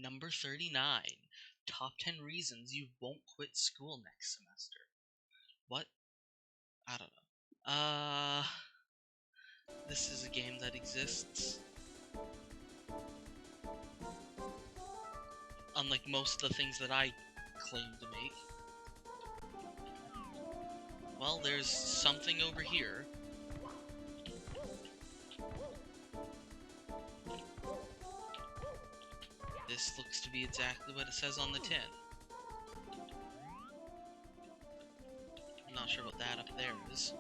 Number 39. Top 10 reasons you won't quit school next semester. What? I don't know. This is a game that exists. Unlike most of the things that I claim to make. Well, there's something over here. This looks to be exactly what it says on the tin. I'm not sure what that up there is.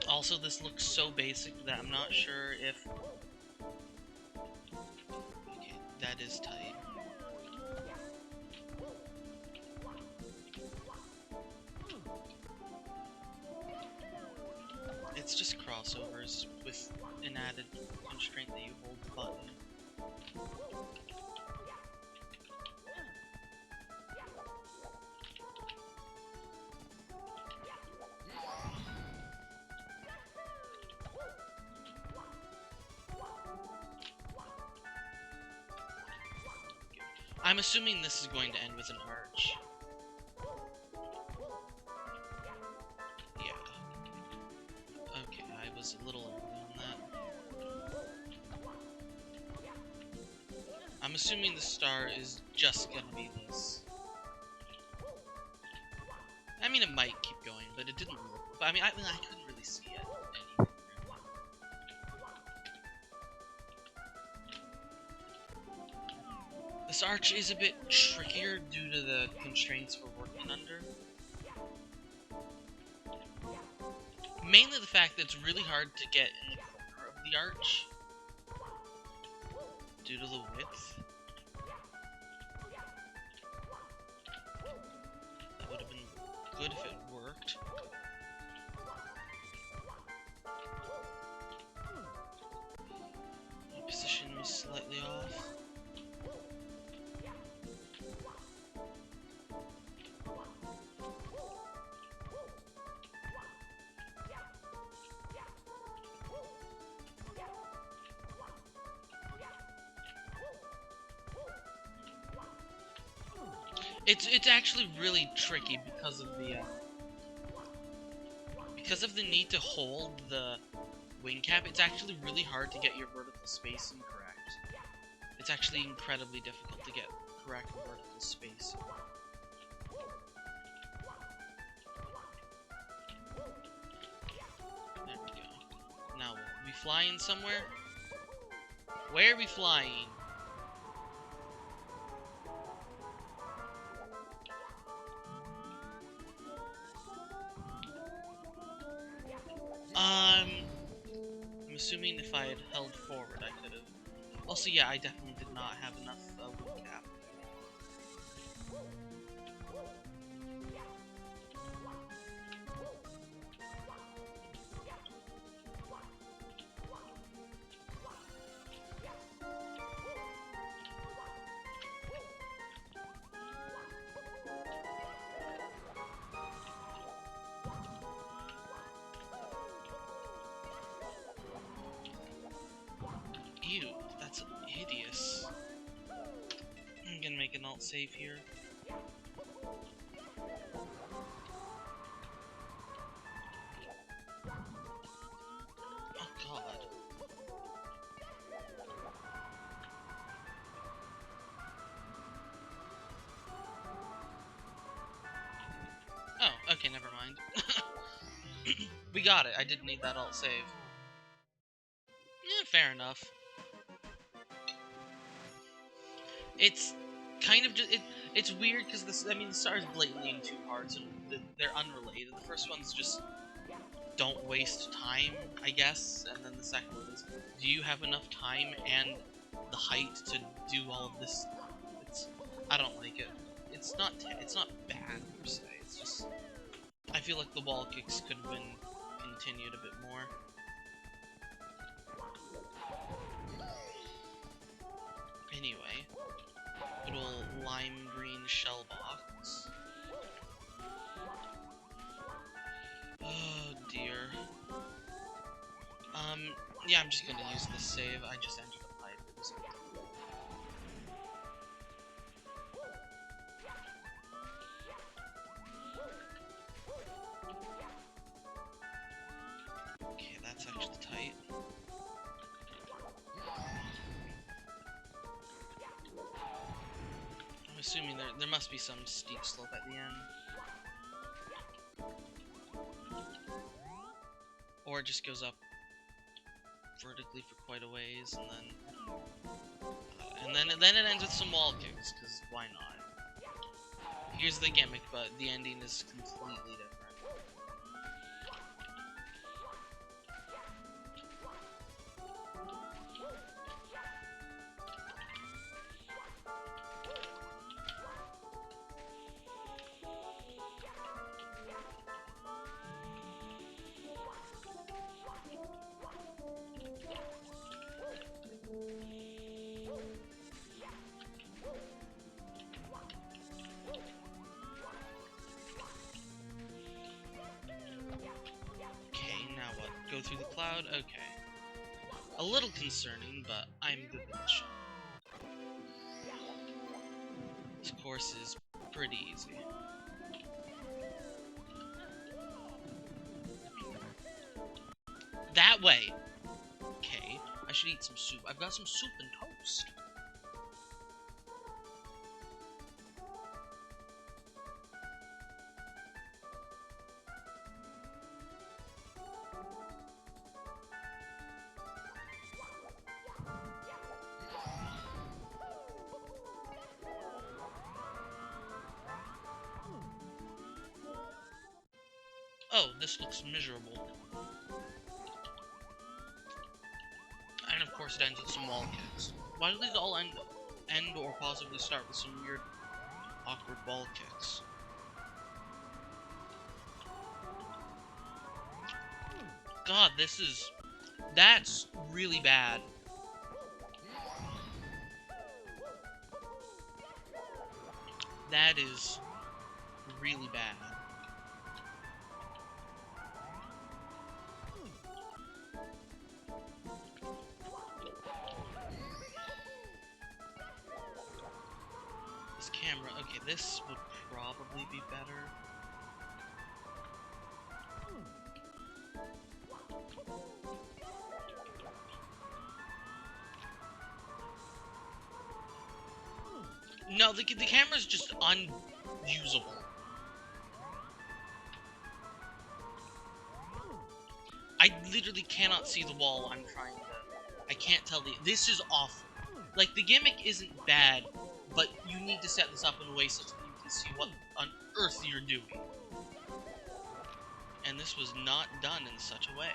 Also, this looks so basic that I'm not sure if... Okay, that is tight. It's just crossovers with an added constraint that you hold the button. I'm assuming this is going to end with an arch. Yeah. Okay, I was a little early on that. I'm assuming the star is just gonna be this. I mean, it might keep going, but it didn't look... I mean, I couldn't really see it. Anything, really. This arch is a bit trickier due to the constraints we're working under. Mainly the fact that it's really hard to get in the corner of the arch due to the width. That would have been good if it worked. My position was slightly off. It's actually really tricky because of the need to hold the wing cap. It's actually really hard to get your vertical spacing correct. It's actually incredibly difficult to get correct vertical spacing. There we go. Now, we flying somewhere? Where are we flying? I'm assuming if I had held forward, I could have. Also, yeah, I definitely did not have enough wing cap. Ew, that's hideous. I'm gonna make an alt save here. Oh god. Oh, okay, never mind. We got it. I didn't need that alt save. Yeah, fair enough. It's kind of just it's weird because this. I mean, the stars blatantly in two parts, and they're unrelated. The first one's just don't waste time, I guess, and then the second one is do you have enough time and the height to do all of this? I don't like it. It's not bad per se. It's just I feel like the wall kicks could have been continued a bit more. Anyway, little lime green shell box. Oh dear. Yeah, I'm just gonna use this save. I just entered a pipe. Extra tight. I'm assuming there must be some steep slope at the end. Or it just goes up vertically for quite a ways, and then it ends with some wall kicks, because why not? Here's the gimmick, but the ending is completely different. Go through the cloud? Okay. A little concerning, but I'm good with the shot. This course is pretty easy. That way! Okay, I should eat some soup. I've got some soup and toast. Oh, this looks miserable. And of course it ends with some wall kicks. Why do these all end or possibly start with some weird, awkward wall kicks? God, that's really bad. That is really bad. This camera, okay, this would probably be better. No, the camera's just unusable. I literally cannot see the wall I'm trying to... I can't tell this is awful. Like, the gimmick isn't bad, but you need to set this up in a way such that you can see what on earth you're doing. And this was not done in such a way.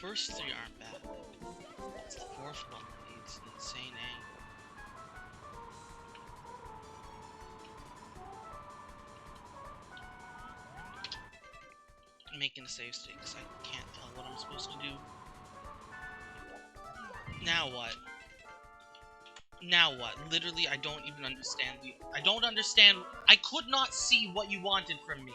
First three aren't bad. It's the fourth one that needs an insane angle. I'm making a save state because I can't tell what I'm supposed to do. Now what? Now what? Literally, I don't even understand I don't understand. I could not see what you wanted from me.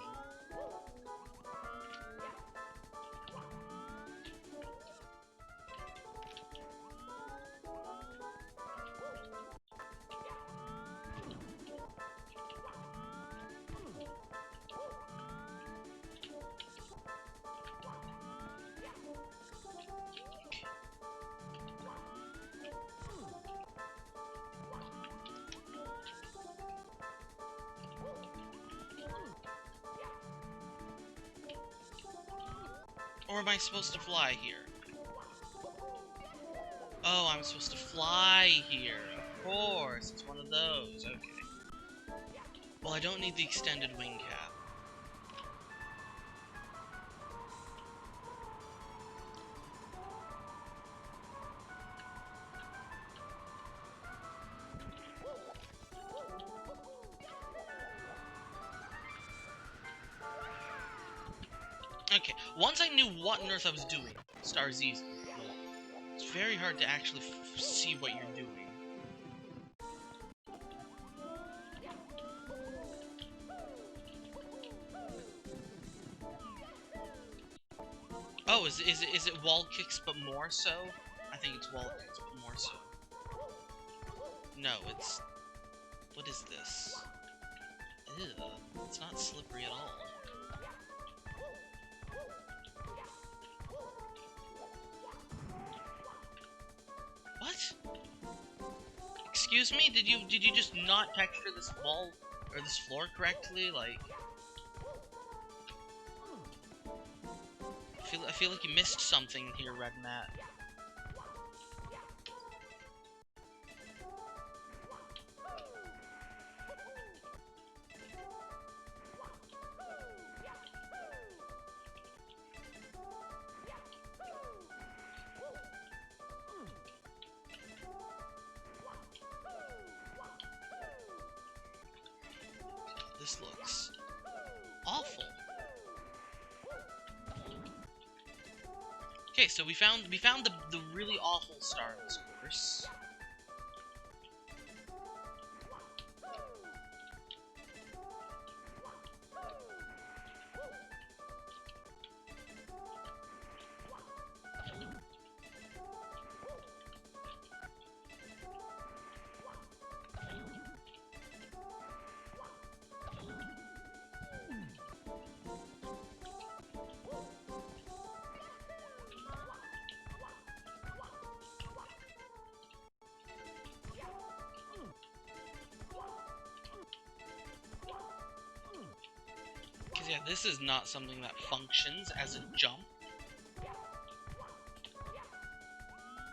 Or am I supposed to fly here? Oh, I'm supposed to fly here. Of course, it's one of those. Okay. Well, I don't need the extended wing cap. Okay, once I knew what on earth I was doing, Star's easy. It's very hard to actually see what you're doing. Oh, is it wall kicks but more so? I think it's wall kicks but more so. No, it's... What is this? Ew, it's not slippery at all. What? Excuse me? Did you just not texture this wall or this floor correctly? Like, I feel like you missed something here, Red Matt. This looks awful. Okay, so we found the really awful star in this course. Yeah, this is not something that functions as a jump.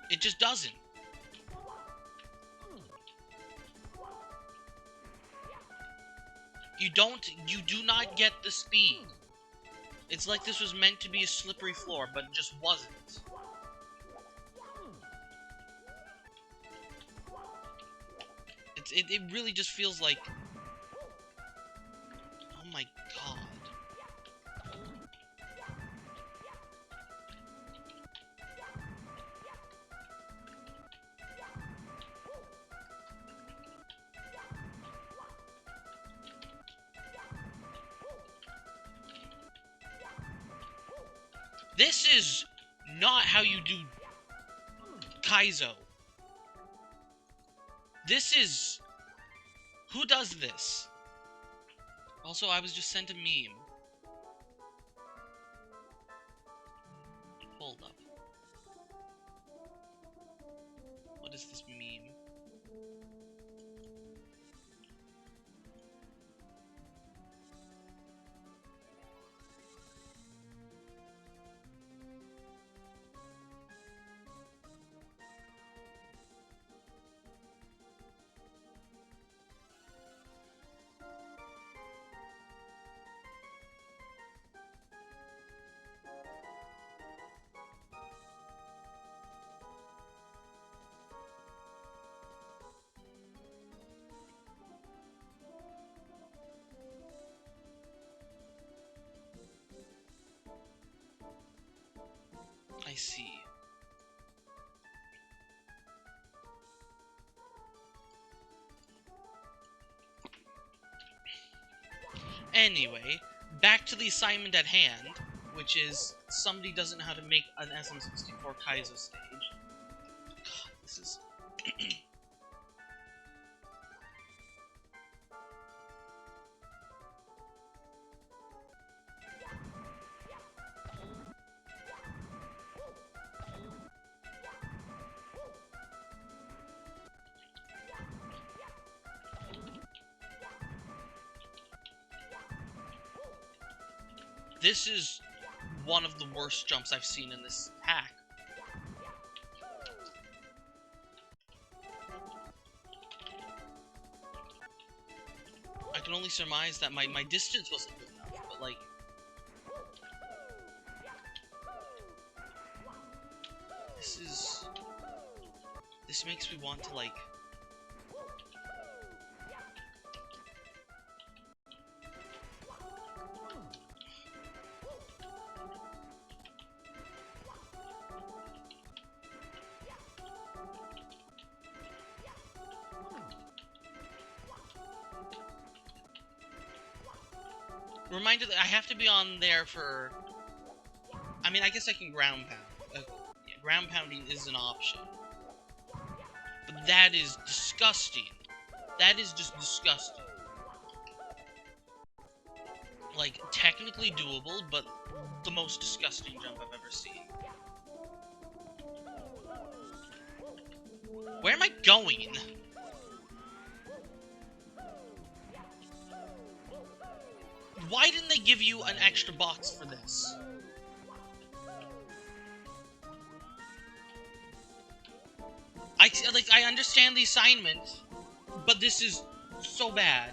It just doesn't. You do not get the speed. It's like this was meant to be a slippery floor, but it just wasn't. It really just feels like... Oh my god. This is not how you do Kaizo. This is... Who does this? Also, I was just sent a meme. Hold up. What is this meme? I see. Anyway, back to the assignment at hand, which is somebody doesn't know how to make an SM64 Kaizo stage. God, this is... This is one of the worst jumps I've seen in this hack. I can only surmise that my distance wasn't good enough, but like... This makes me want to like... reminded that I have to be on there for... I mean, I guess I can ground pound. Yeah, ground pounding is an option. But that is disgusting. That is just disgusting. Like, technically doable, but the most disgusting jump I've ever seen. Where am I going? Why didn't they give you an extra box for this? I understand the assignment, but this is so bad.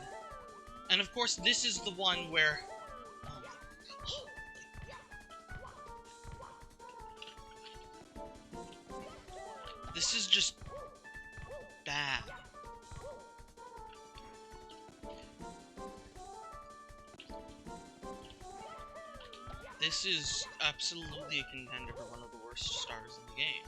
And of course, this is the one where... This is just bad. This is absolutely a contender for one of the worst stars in the game.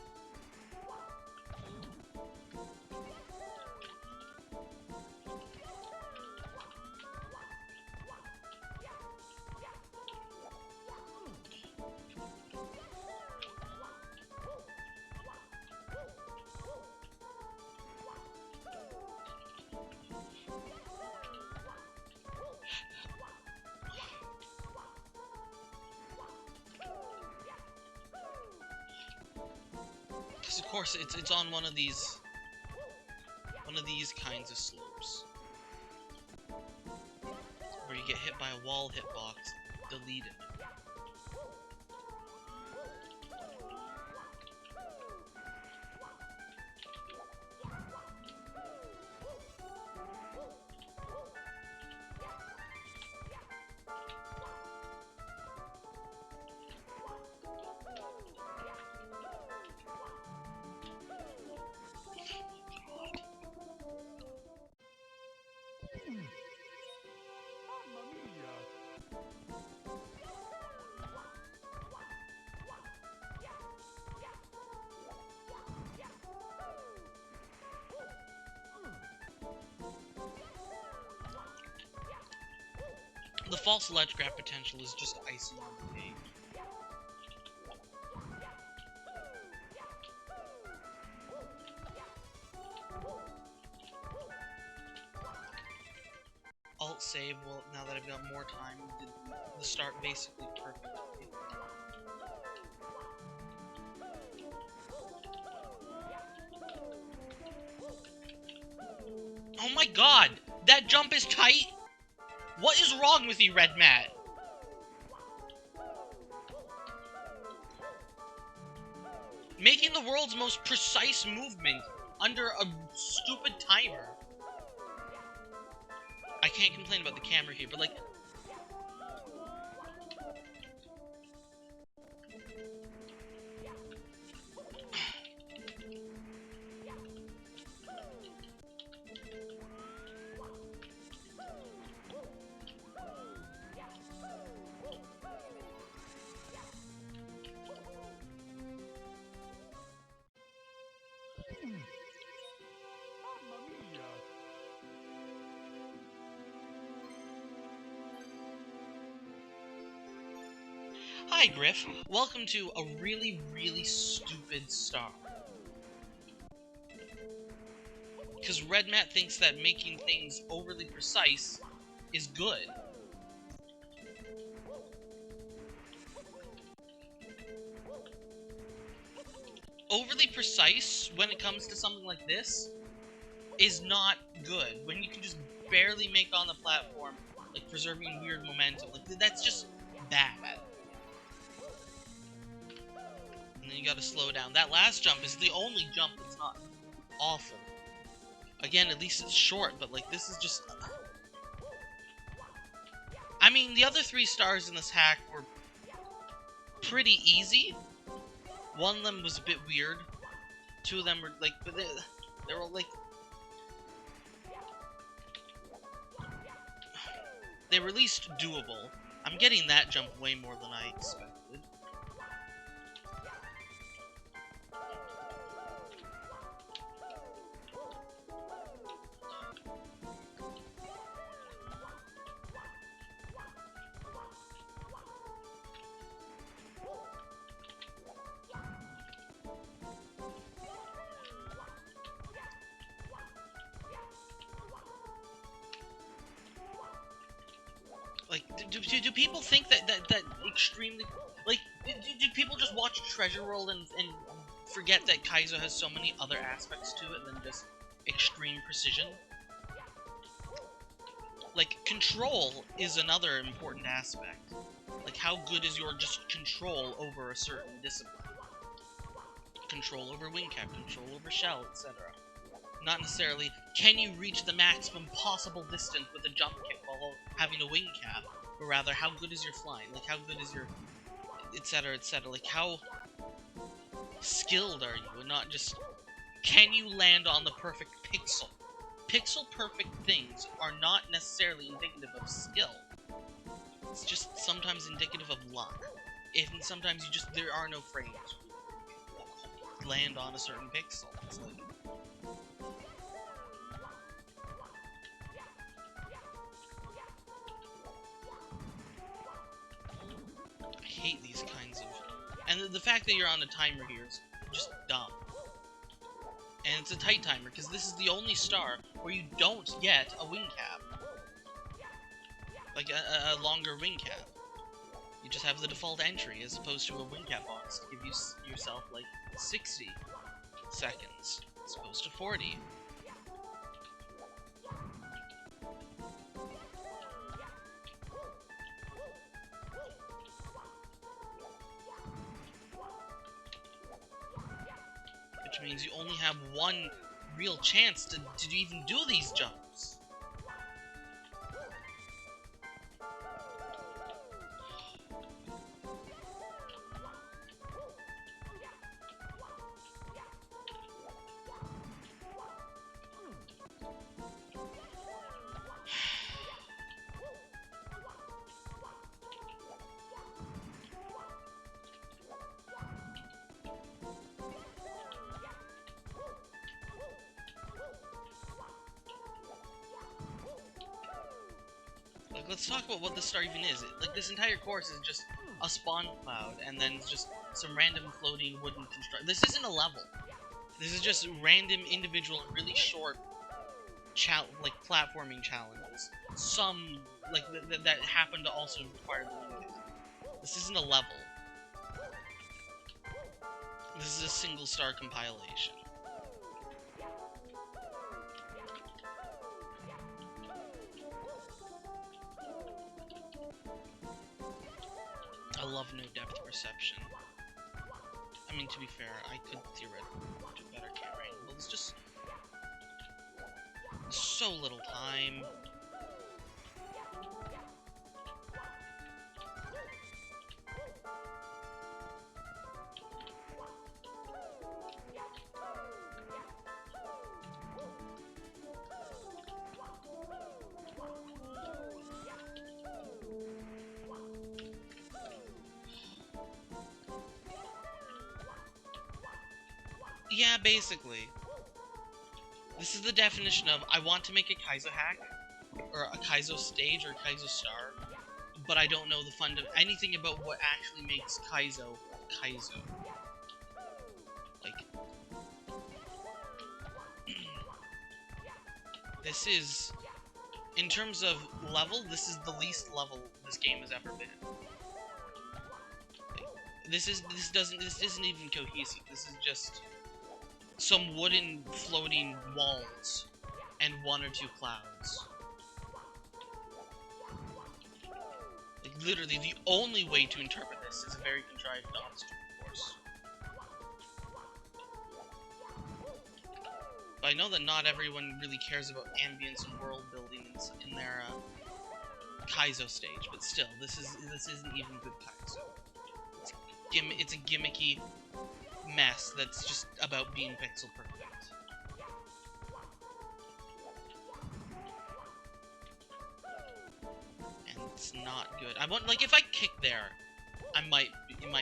Because of course it's on one of these kinds of slopes where you get hit by a wall hitbox, delete it. The false ledge grab potential is just icing on the cake. Alt save, well, now that I've got more time, did the start basically perfectly. Oh my god! That jump is tight! What is wrong with you, Red Matt? Making the world's most precise movement under a stupid timer. I can't complain about the camera here, but like... Hi, Griff. Welcome to a really, really stupid star. Because Red Matt thinks that making things overly precise is good. Overly precise, when it comes to something like this, is not good. When you can just barely make on the platform, like preserving weird momentum, like that's just bad. And then you gotta slow down. That last jump is the only jump that's not awful. Again, at least it's short, but like this is just... I mean, the other 3 stars in this hack were pretty easy. One of them was a bit weird. 2 of them were like... But they were like... They were at least doable. I'm getting that jump way more than I expected. Like, do people think that extremely... Like, do people just watch Treasure World and forget that Kaizo has so many other aspects to it than just extreme precision? Like, control is another important aspect. Like, how good is your just control over a certain discipline? Control over wing cap, control over shell, etc. Not necessarily, can you reach the maximum possible distance with a jump kick while having a wing cap, but rather, how good is your flying? Like, how good is your... etc, etc. Like, how skilled are you? And not just, can you land on the perfect pixel? Pixel-perfect things are not necessarily indicative of skill. It's just sometimes indicative of luck. And sometimes there are no frames to land on a certain pixel. It's like... I hate these kinds of... And the fact that you're on a timer here is just dumb. And it's a tight timer, because this is the only star where you don't get a wing cap. Like, a longer wing cap. You just have the default entry, as opposed to a wing cap box to give you yourself, like, 60 seconds, as opposed to 40. Which means you only have one real chance to even do these jumps. Like, let's talk about what this star even is. Like, this entire course is just a spawn cloud, and then just some random floating wooden construct. This isn't a level. This is just random, individual, really short, like, platforming challenges. Some, like, that happen to also require the wing. This isn't a level. This is a single star compilation. I love no depth perception. I mean, to be fair, I could theoretically do better camera angles. It's just so little time. Yeah, basically. This is the definition of, I want to make a Kaizo hack, or a Kaizo stage, or a Kaizo star, but I don't know anything about what actually makes Kaizo, Kaizo. Like, this is, in terms of level, this is the least level this game has ever been. Like, this isn't even cohesive. This is just some wooden floating walls and one or two clouds. Like, literally, the only way to interpret this is a very contrived obstacle course. But I know that not everyone really cares about ambience and world building in their Kaizo stage, but still, this isn't even good Kaizo. It's a gimmicky mess that's just about being pixel perfect. And it's not good. I want, like, if I kick there, it might be better.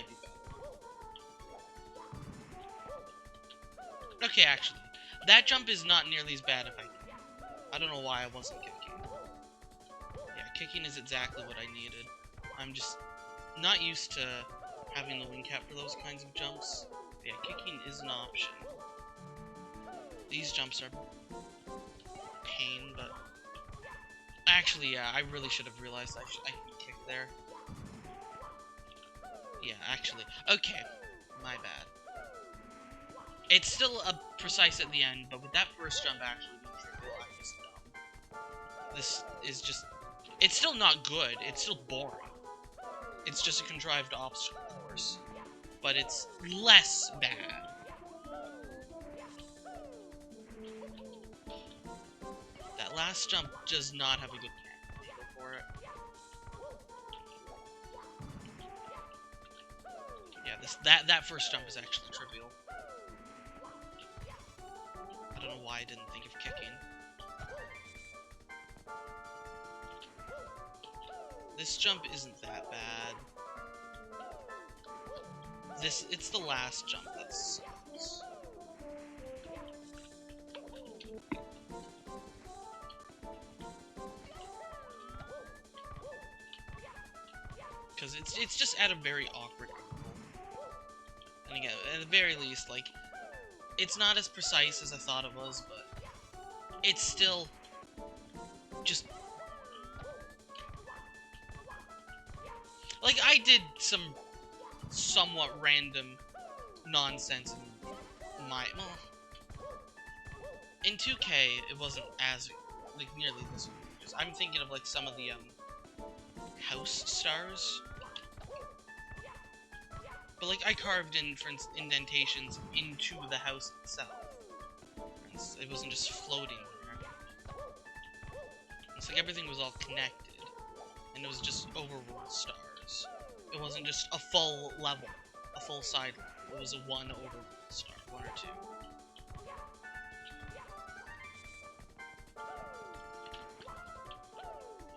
Okay, actually, that jump is not nearly as bad if I kick. I don't know why I wasn't kicking. Yeah, kicking is exactly what I needed. I'm just not used to having the wing cap for those kinds of jumps. Yeah, kicking is an option. These jumps are pain, but Actually, yeah, I really should have realized I can kick there. Yeah, actually. Okay. My bad. It's still a precise at the end, but with that first jump actually being trivial, I'm just dumb. This is just... It's still not good. It's still boring. It's just a contrived obstacle course. But it's less bad. That last jump does not have a good angle for it. Yeah, that first jump is actually trivial. I don't know why I didn't think of kicking. This jump isn't that bad. It's the last jump that sucks. Because it's just at a very awkward angle. And again, at the very least, like, it's not as precise as I thought it was, but it's still just... Like, I did some somewhat random nonsense in my... Well, in 2K, it wasn't as, like, nearly this egregious. I'm thinking of, like, some of the, house stars. But, like, I carved in, for instance, indentations into the house itself. It wasn't just floating there. It's like everything was all connected. And it was just overworld stars. It wasn't just a full level, a full side level. It was a one overworld star, one or two.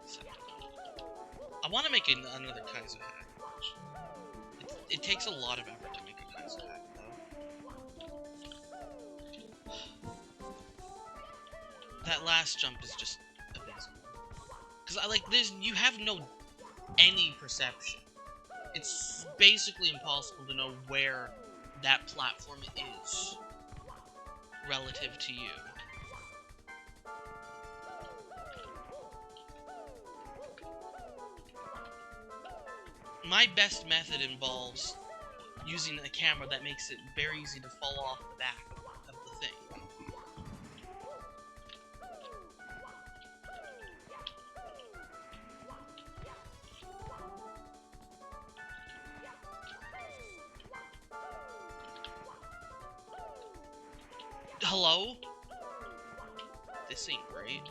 So, I want to make another Kaizo hack. It takes a lot of effort to make a Kaizo hack, though. That last jump is just abysmal. Because, you have any perception. It's basically impossible to know where that platform is relative to you. My best method involves using a camera that makes it very easy to fall off the back of the thing. Hello? This ain't great.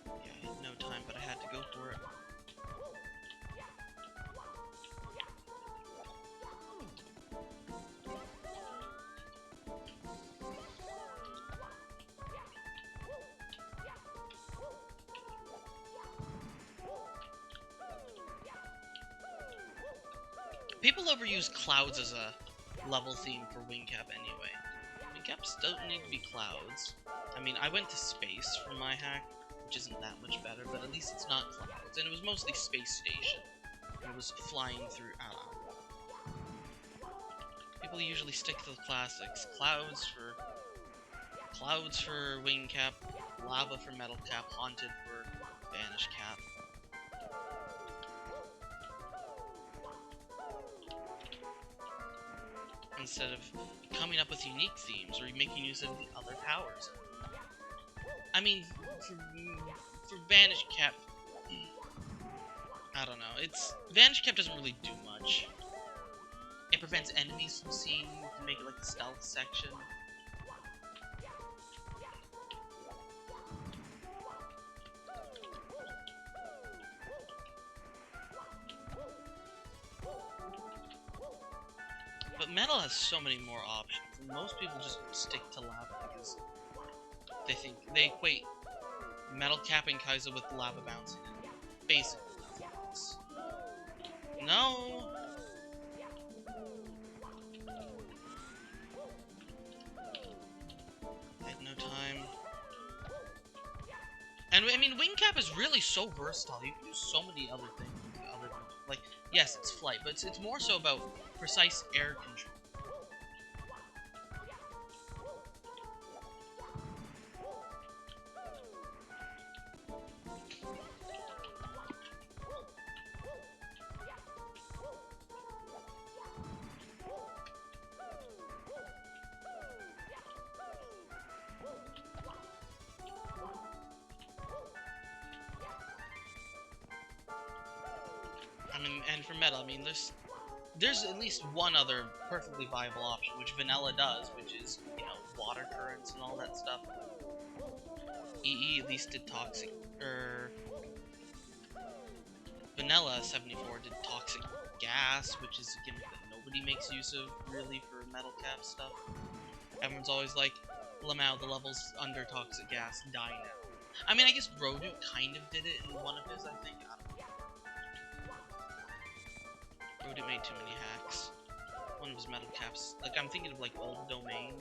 Yeah, I had no time, but I had to go for it. People overuse clouds as a level theme for Wingcap anyway. Wingcaps don't need to be clouds. I mean, I went to space for my hack, which isn't that much better, but at least it's not clouds. And it was mostly Space Station. And it was flying through... People usually stick to the classics. Clouds for Wingcap, Lava for Metal Cap, Haunted for Vanish Cap. Instead of coming up with unique themes or making use of the other powers. I mean, for Vanish Cap, I don't know. Vanish Cap doesn't really do much. It prevents enemies from seeing you to make it like a stealth section. But Metal has so many more options, and most people just stick to Lava because they equate Metal Cap and Kaizo with Lava bouncing and basically nothing else. No! I had no time. And I mean, Wingcap is really so versatile. You can do so many other things other than Like, yes, it's flight, but it's more so about precise air control. I mean, and for meta, I mean, there's at least one other perfectly viable option, which vanilla does, which is, you know, water currents and all that stuff. EE at least did toxic, vanilla 74 did toxic gas, which is a gimmick that nobody makes use of, really, for metal cap stuff. Everyone's always like, Lamau, the levels under toxic gas die now. I mean, I guess Rodu kind of did it in one of his, I think. I don't know. Rodu made too many hacks. One of his metal caps, like, I'm thinking of, like, Old Domain.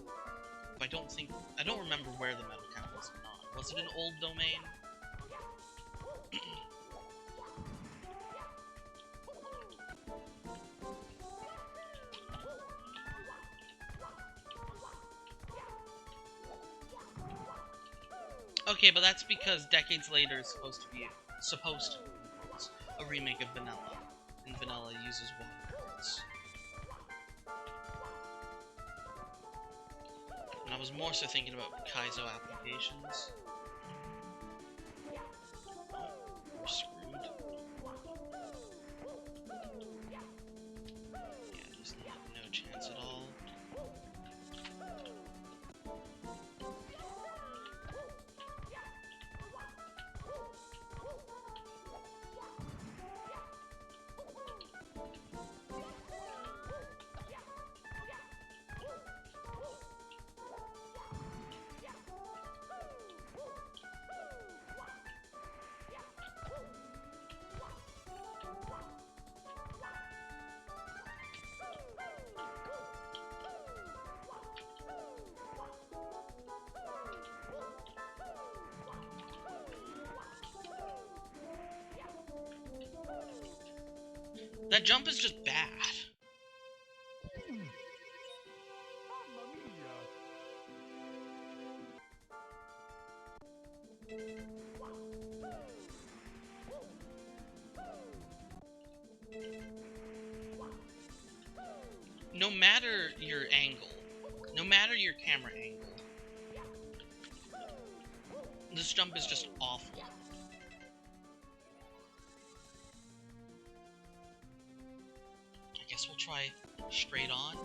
But I don't remember where the metal cap was or not. Was it an Old Domain? Okay, but that's because Decades Later is supposed to be a remake of Vanilla, and Vanilla uses water currents. And I was more so thinking about Kaizo applications. Oh, we're screwed. Yeah, there's no chance at all. That jump is just bad. No matter your angle, no matter your camera angle, this jump is just awful. I guess we'll try straight on.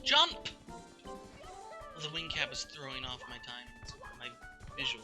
Jump! The wing cap is throwing off my timing, visually.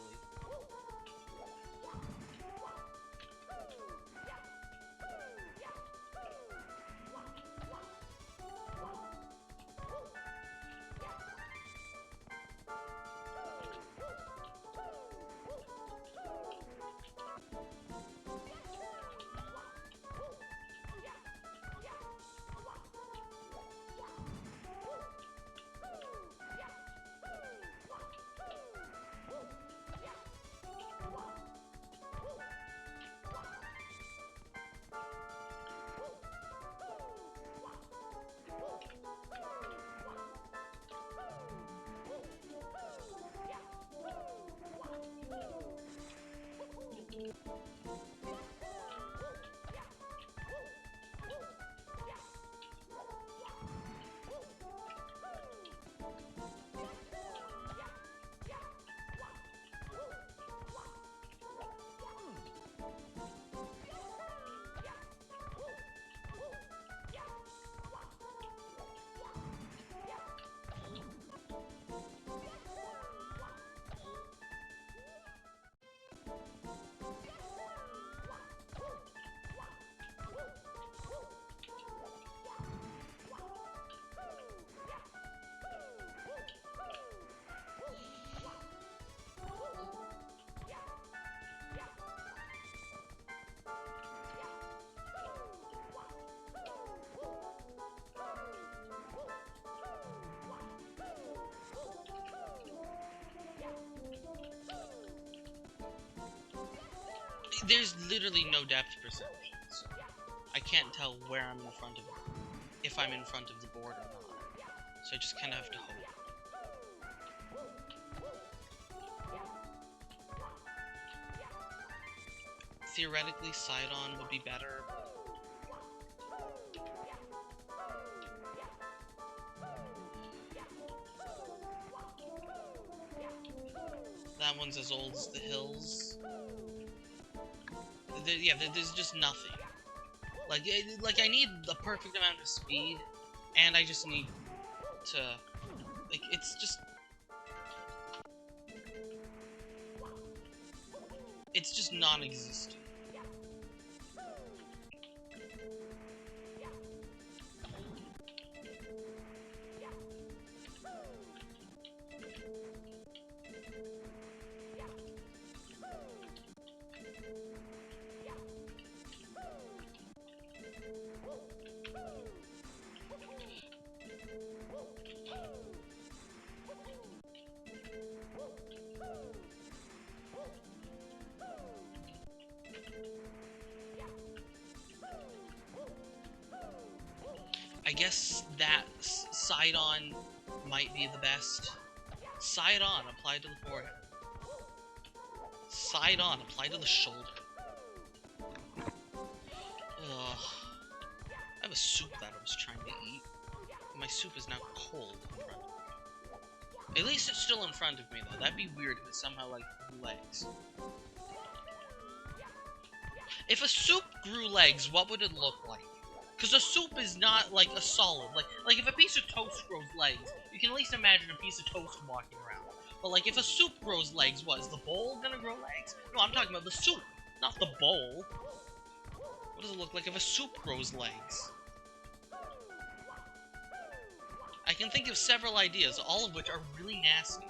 there's literally no depth perception, so I can't tell where I'm in front of it, if I'm in front of the board or not. So I just kind of have to hope. Theoretically, side-on would be better, but that one's as old as the hills. There's just nothing. Like I need the perfect amount of speed, and I just need to, like, it's just non-existent. I guess that side-on might be the best. Side-on, applied to the forehead. Side-on, applied to the shoulder. Ugh. I have a soup that I was trying to eat. My soup is now cold in front of me. At least it's still in front of me, though. That'd be weird if it somehow, like, grew legs. If a soup grew legs, what would it look like? Because a soup is not, like, a solid. Like, if a piece of toast grows legs, you can at least imagine a piece of toast walking around. But, like, if a soup grows legs, what, is the bowl gonna grow legs? No, I'm talking about the soup, not the bowl. What does it look like if a soup grows legs? I can think of several ideas, all of which are really nasty.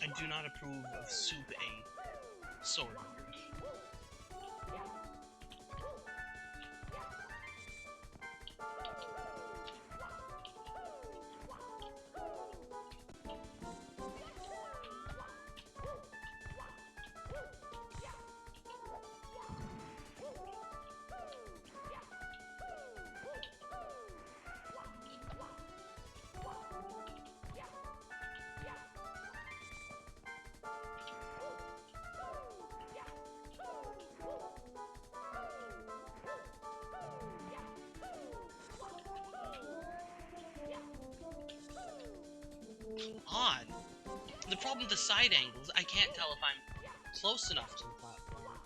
I do not approve of Soup A sword. Odd. The problem with the side angles, I can't tell if I'm close enough to the platform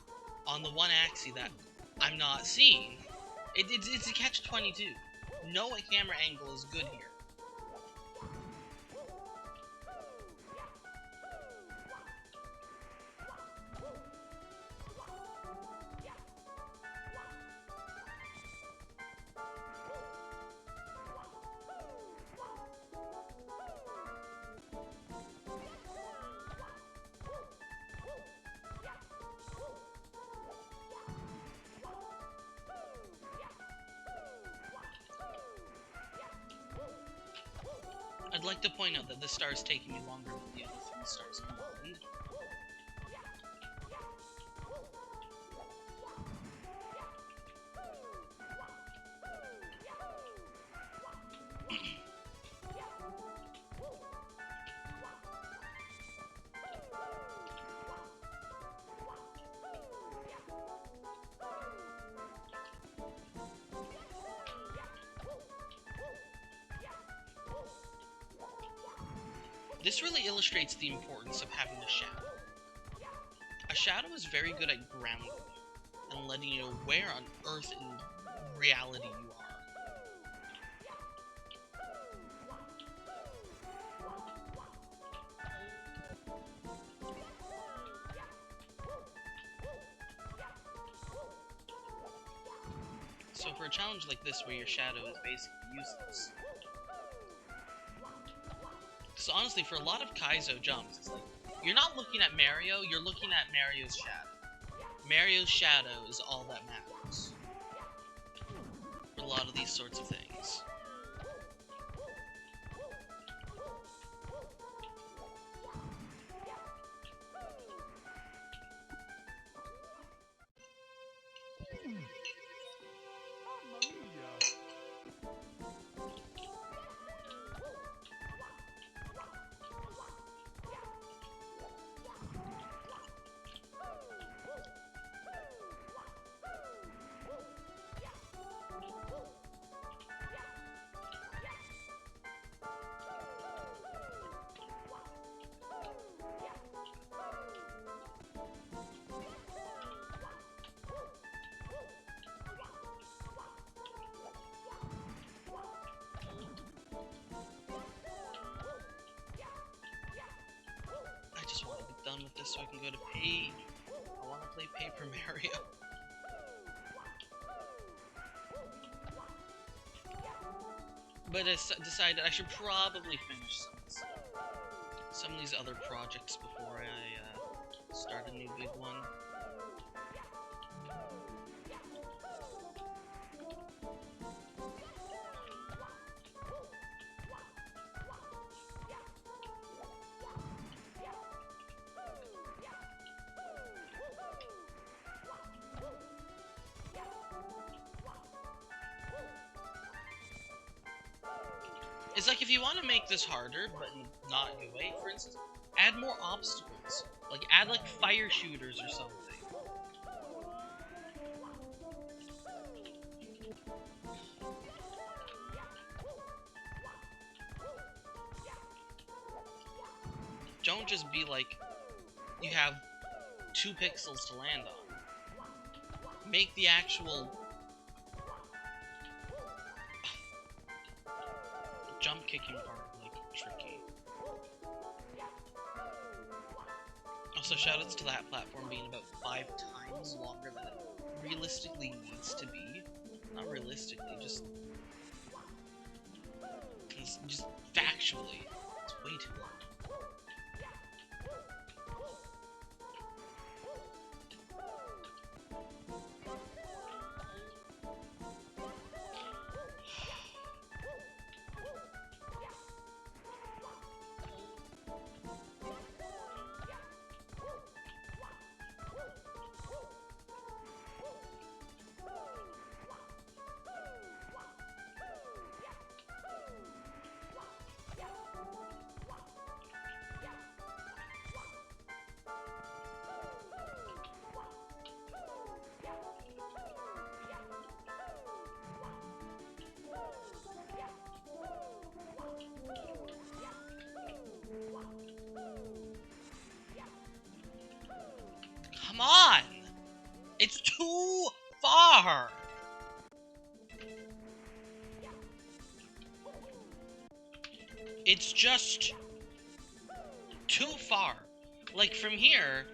on the one axis that I'm not seeing. It's a catch-22. Know what camera angle is good here. I'd like to point out that this star is taking me longer than the other 3 stars combined. This really illustrates the importance of having a shadow. A shadow is very good at grounding you and letting you know where on Earth in reality you are. So for a challenge like this where your shadow is basically useless, so honestly, for a lot of Kaizo jumps, it's like, you're not looking at Mario, you're looking at Mario's shadow. Mario's shadow is all that matters. For a lot of these sorts of things. I just want to be done with this so I can go to Page. I want to play Paper Mario. But I decided I should probably finish some of these other projects before I start a new big one. It's like if you want to make this harder, but not in a way, for instance, add more obstacles. Like, add like fire shooters or something. Don't just be like, you have 2 pixels to land on. Make the actual jump kicking part, like, tricky. Also, shoutouts to that platform being about 5 times longer than it realistically needs to be. Not realistically, just factually. It's way too long. It's too far! It's just too far. Like, from here...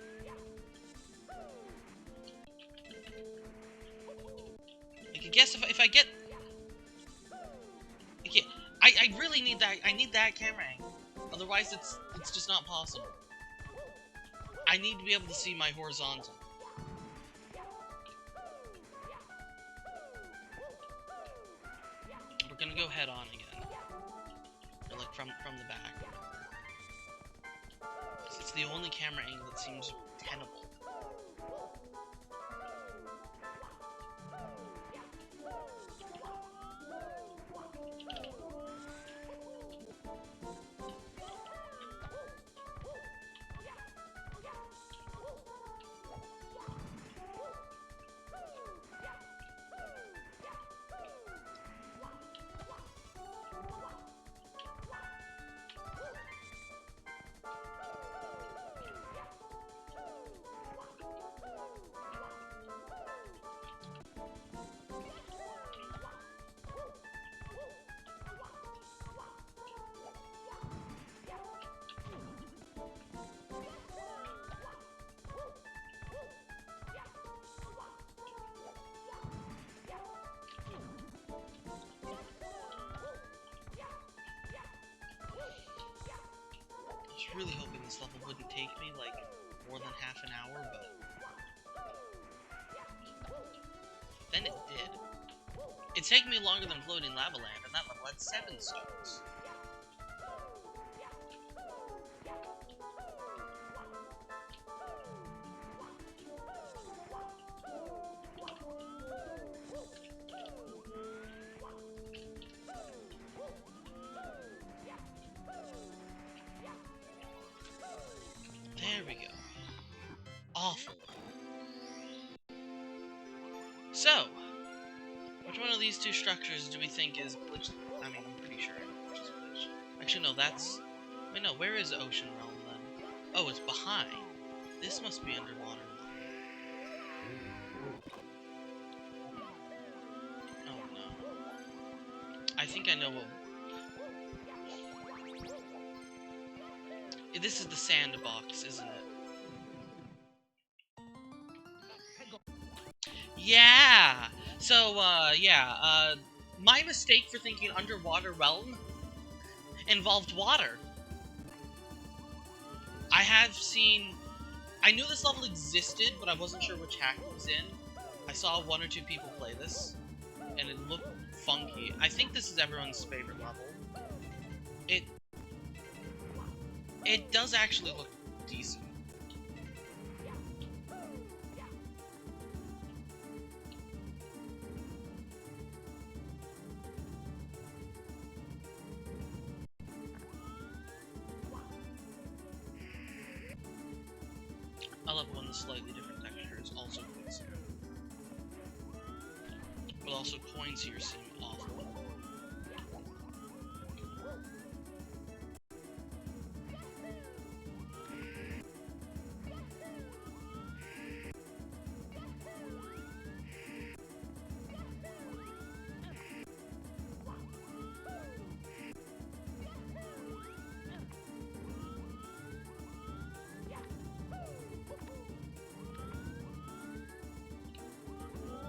I guess if I get... Okay, I really need that... I need that camera angle. Otherwise, it's just not possible. I need to be able to see my horizontal. We're gonna go head on again. Or like from the back. It's the only camera angle that seems tenable. I was really hoping this level wouldn't take me, like, more than half an hour, but... then it did. It's taken me longer than Floating Lava Land, and that level had 7 stars. There we go. Awful. So, which one of these two structures do we think is glitched? I mean, I'm pretty sure it's glitched. Actually, no, that's... wait, no, where is Ocean Realm, then? Oh, it's behind. This must be underwater. Oh, no. I think I know what... this is the sandbox, isn't it? Yeah! So, my mistake for thinking Underwater Realm involved water. I knew this level existed, but I wasn't sure which hack it was in. I saw 1 or 2 people play this, and it looked funky. I think this is everyone's favorite level. It does actually look decent. I love when the slightly different textures also quicksand. But also coins here seem awful.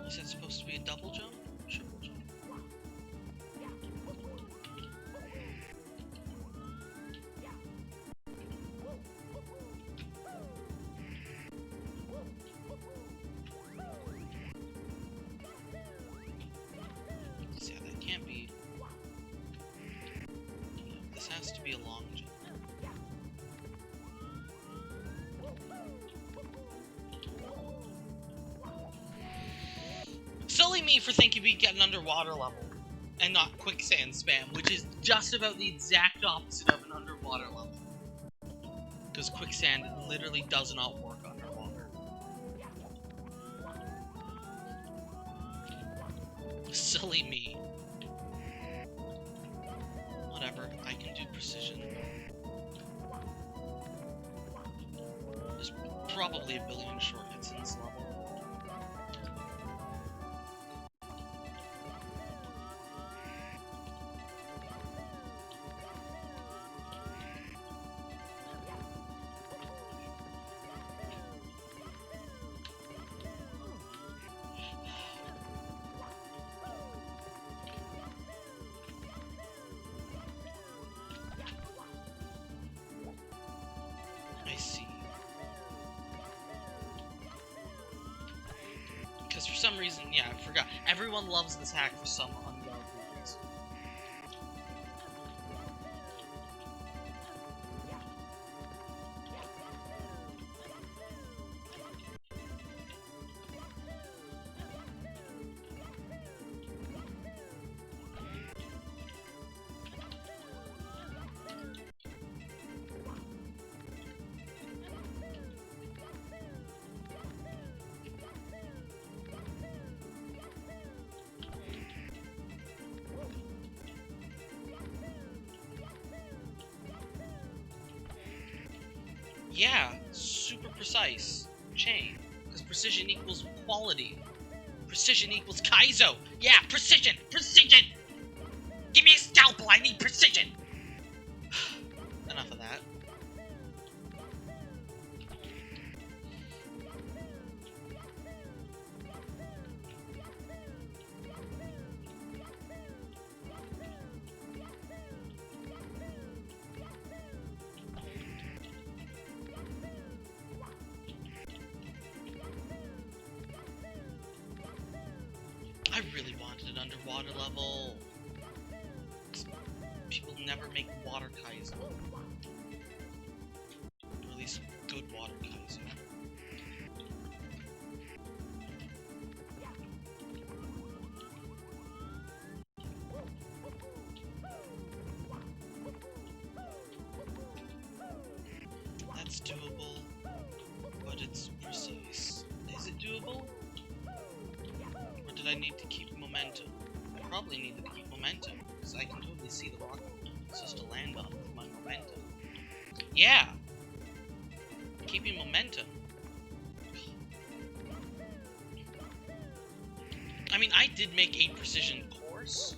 Is it supposed to be a double jump? Triple jump? Yeah, that can't be... yeah, this has to be a long jump. Silly me for thinking we'd get an underwater level and not quicksand spam, which is just about the exact opposite of an underwater level. Because quicksand literally does not work underwater. Silly me. Whatever, I can do precision. There's probably a billion shortcuts in this level. I see. Because for some reason, yeah, I forgot. Everyone loves this hack for some ungodly reason. Yeah, super precise chain. Because precision equals quality. Precision equals Kaizo. Yeah, precision! Precision! Give me a scalpel, I need precision! Enough of that. I really wanted an underwater level. People never make water Kaizo. Or at least good water Kaizo. That's doable, but it's precise. Is it doable? Or did I need to keep momentum? I probably needed to keep momentum, because I can totally see the rock it's just to land on with my momentum. Yeah! Keeping momentum. I mean, I did make a precision course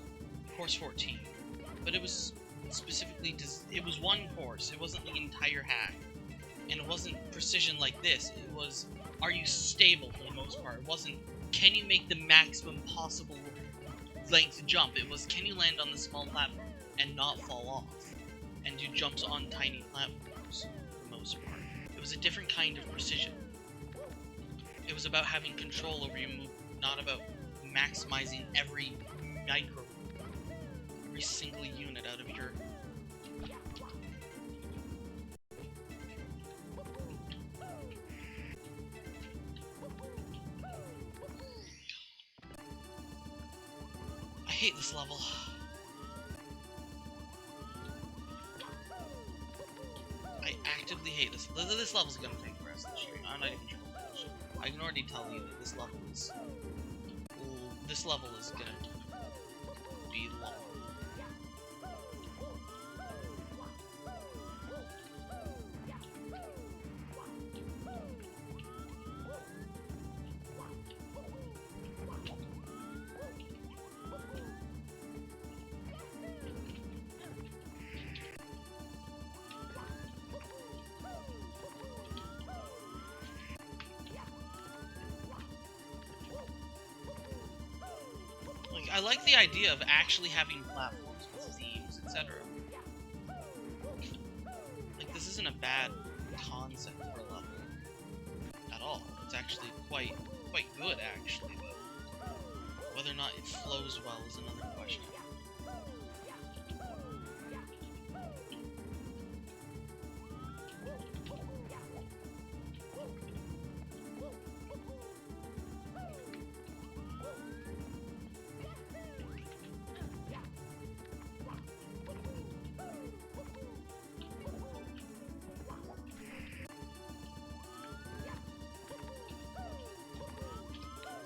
14, but it was specifically, it was one course, it wasn't the entire hack. And it wasn't precision like this, it was, are you stable for the most part? It wasn't, can you make the maximum possible length jump? It was, can you land on the small platform and not fall off? And do jumps on tiny platforms, for the most part. It was a different kind of precision. It was about having control over your move, not about maximizing every single unit out of your... I hate this level. I actively hate this. This level's gonna take the rest of the stream. I'm not even sure. I can already tell you that this level is... This level is gonna be long. I like the idea of actually having platforms with themes, etc. Like, this isn't a bad concept for a level at all. It's actually quite good, actually, but whether or not it flows well is another question.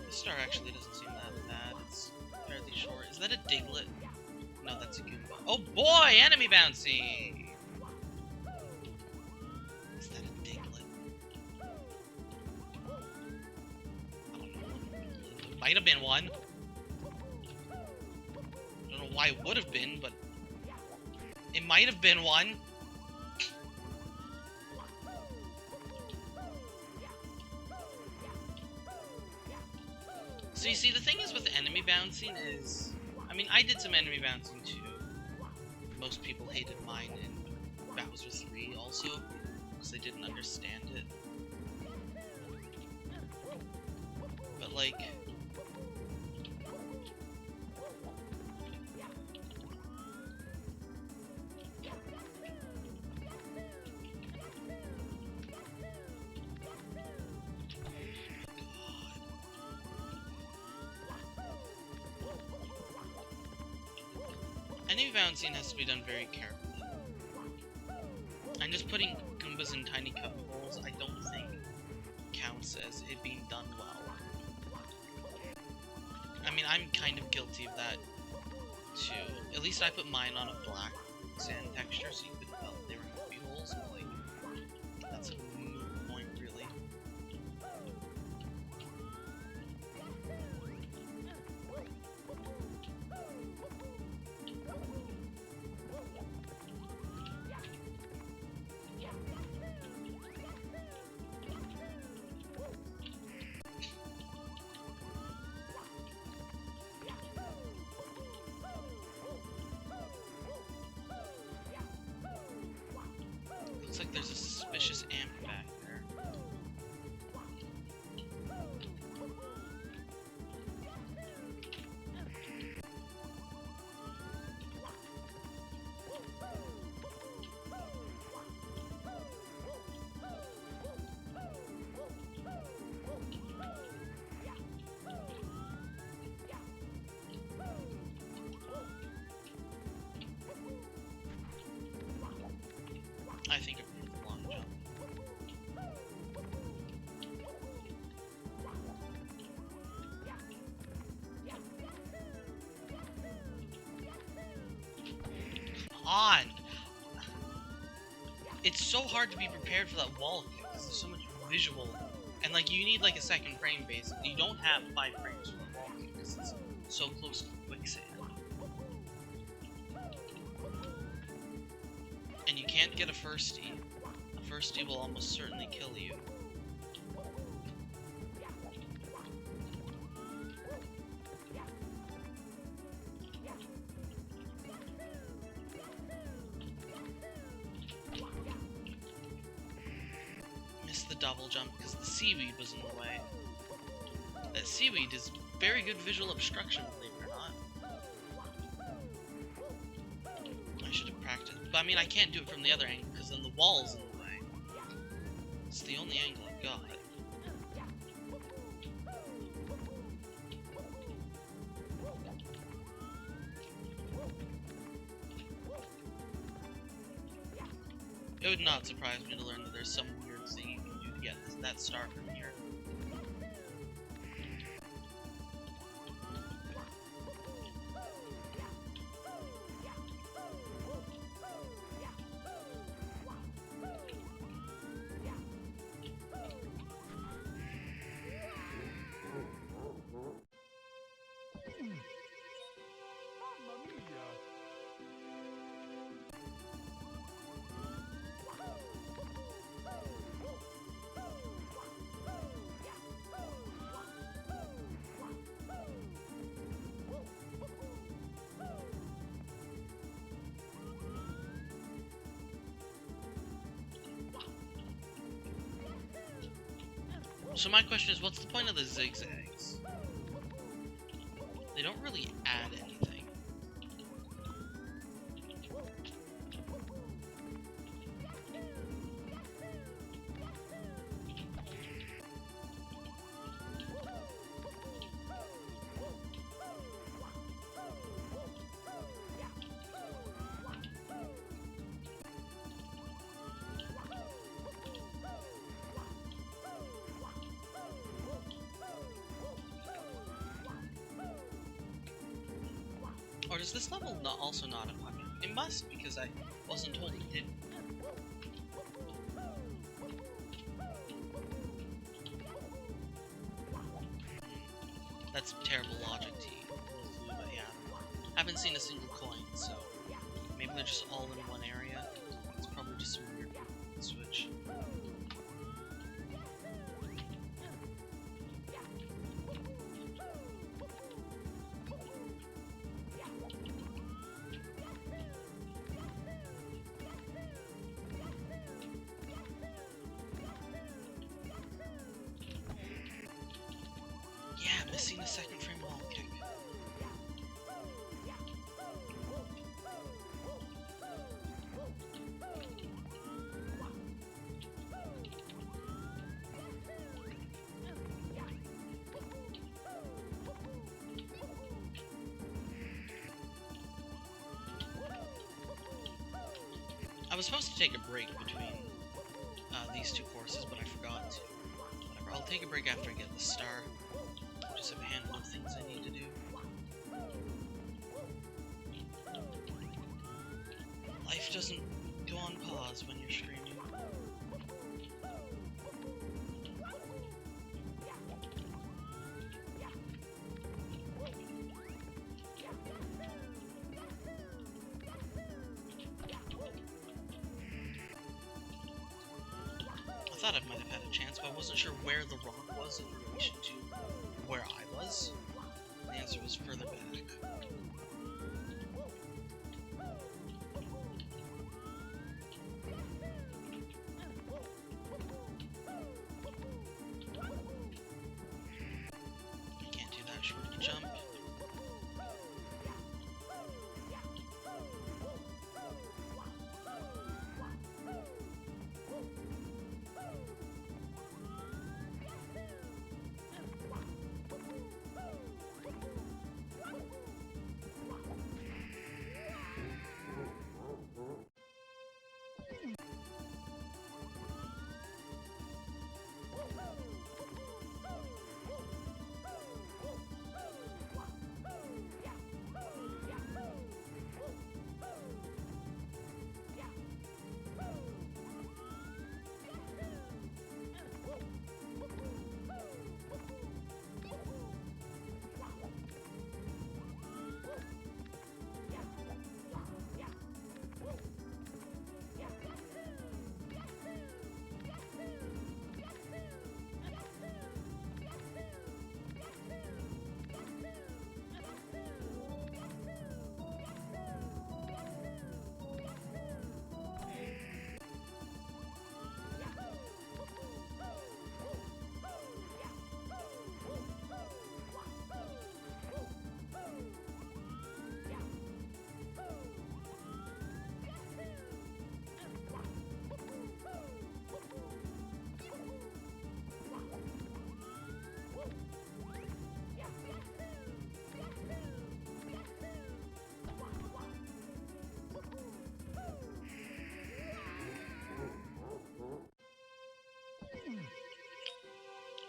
This star actually doesn't seem that bad. It's fairly short. Is that a Diglett? No, that's a Goomba. Oh boy! Enemy bouncing! Is that a Diglett? I don't know. It might have been one. I don't know why it would have been, but it might have been one. So you see, the thing is with enemy bouncing is... I mean, I did some enemy bouncing too. Most people hated mine in Bowser 3 also. because I didn't understand it. But like, any bouncing has to be done very carefully. And just putting Goombas in tiny cup holes, I don't think counts as it being done well. I mean, I'm kind of guilty of that too. At least I put mine on a black sand texture so you could tell they were movie holes, but like, that's a moot point, really. Looks like there's a suspicious amp back there. I think a long jump. Come on! It's so hard to be prepared for that wall kick because there's so much visual, and like you need like a second frame basically. You don't have 5 frames for the wall kick because it's so close to quicksand. And you can't get a firstie. A firstie will almost certainly kill you. Missed the double jump because the seaweed was in the way. That seaweed is very good visual obstruction, believe it or not. I should have practiced. But I mean, I can't do it from the other angle because then the wall's in the way. It's the only angle I've got. It would not surprise me to learn that there's some weird thing you can do to get that star from here. So my question is, what's the point of the zigzags? They don't really add anything. Or does this level also not have 100? It must, because I wasn't told it didn't. That's terrible logic to use, but yeah. I haven't seen a single coin, so maybe they're just all in one area. It's probably just some weird switch. I seen a second frame wall kick. I was supposed to take a break between these two courses, but I forgot to. Whatever, I'll take a break after I get the star. I just have a handful of things I need to do. Life doesn't go on pause when you're streaming. I thought I might have had a chance, but I wasn't sure where the rock was in relation to where I was. The answer was further back. I can't do that short of a jump.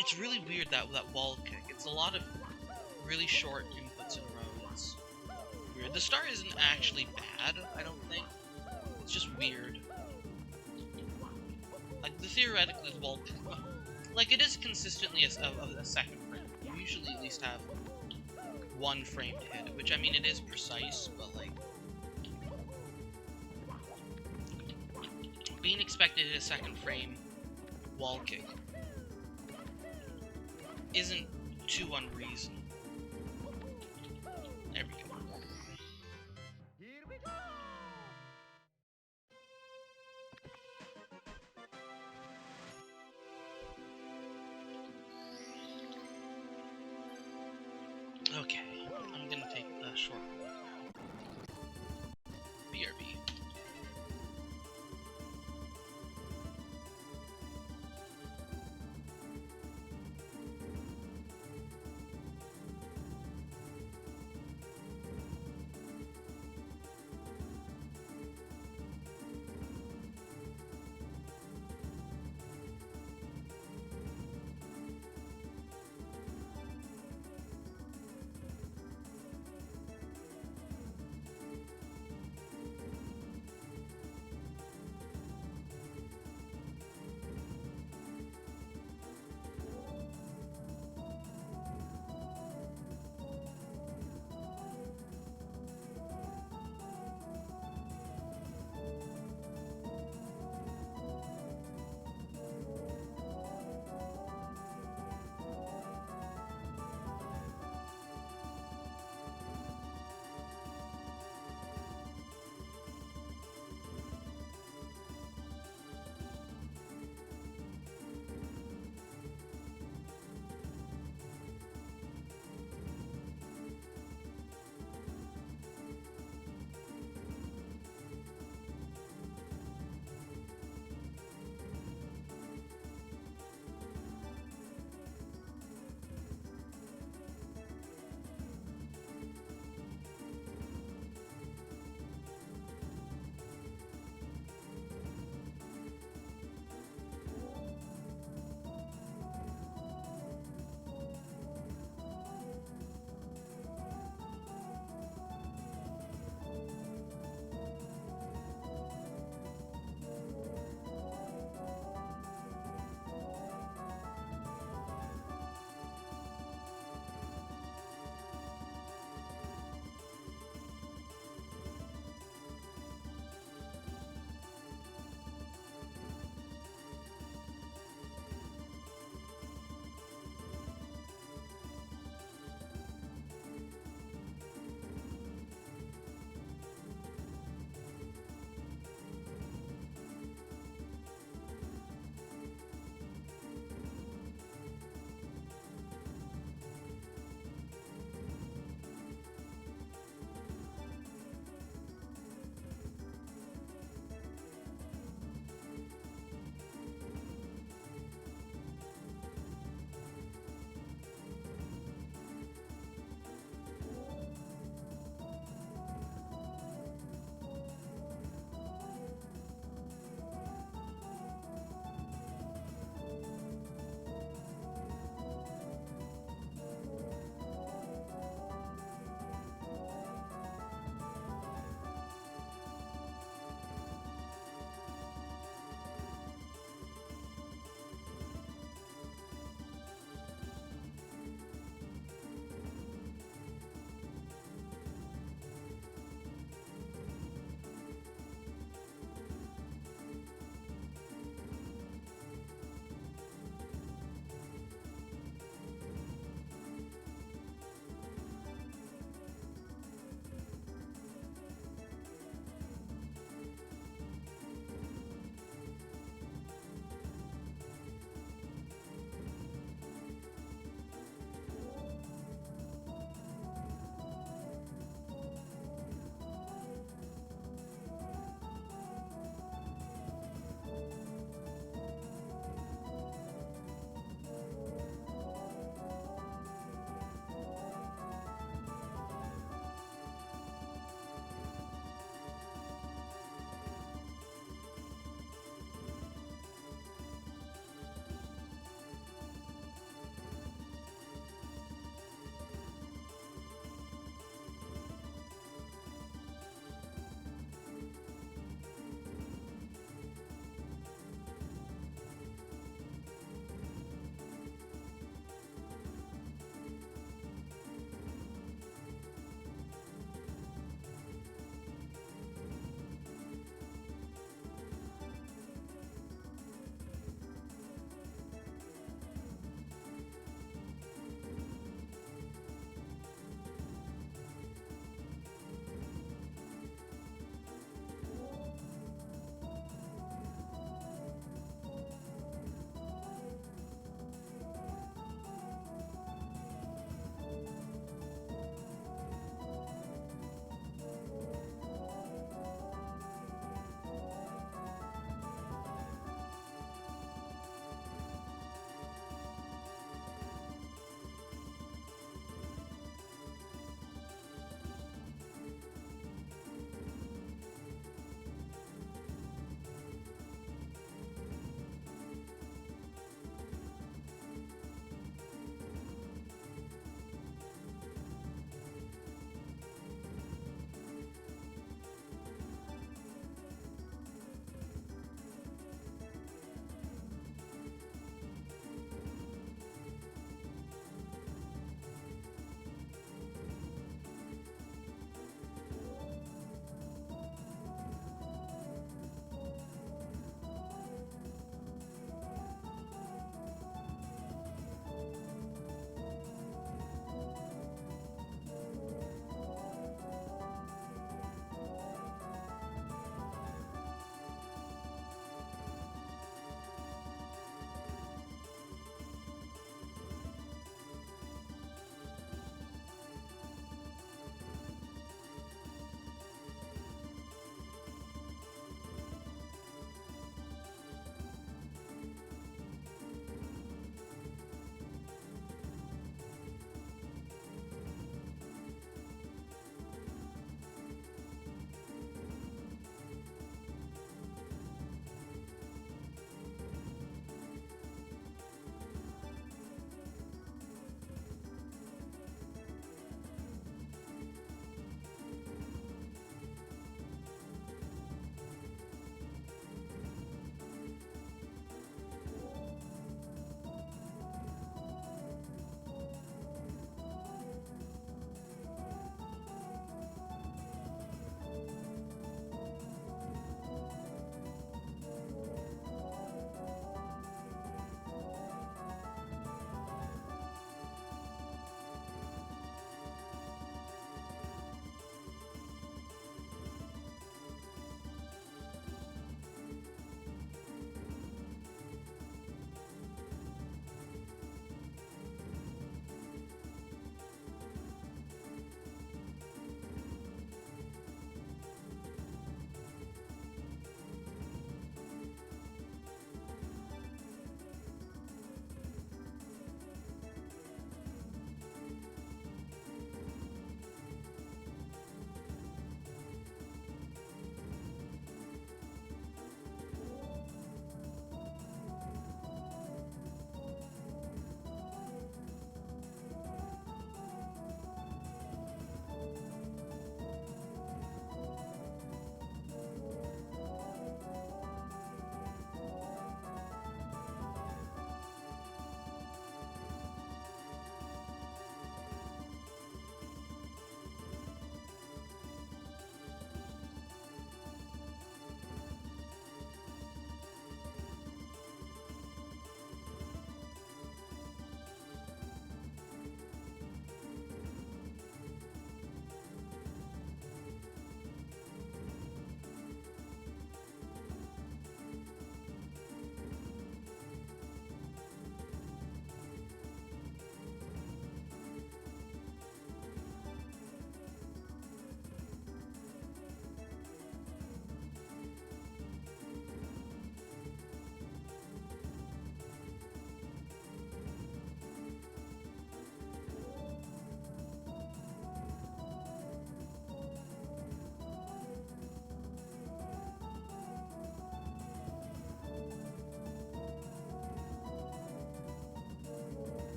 It's really weird that wall kick. It's a lot of really short inputs in a row. It's weird. The star isn't actually bad, I don't think. It's just weird. Like, theoretically, the wall kick, like, it is consistently a second frame. You usually at least have one frame to hit it, which, I mean, it is precise, but, like, being expected to hit a second frame wall kick isn't too unreasonable. There we go. Here we go! Okay, I'm gonna take a short one now. BRB.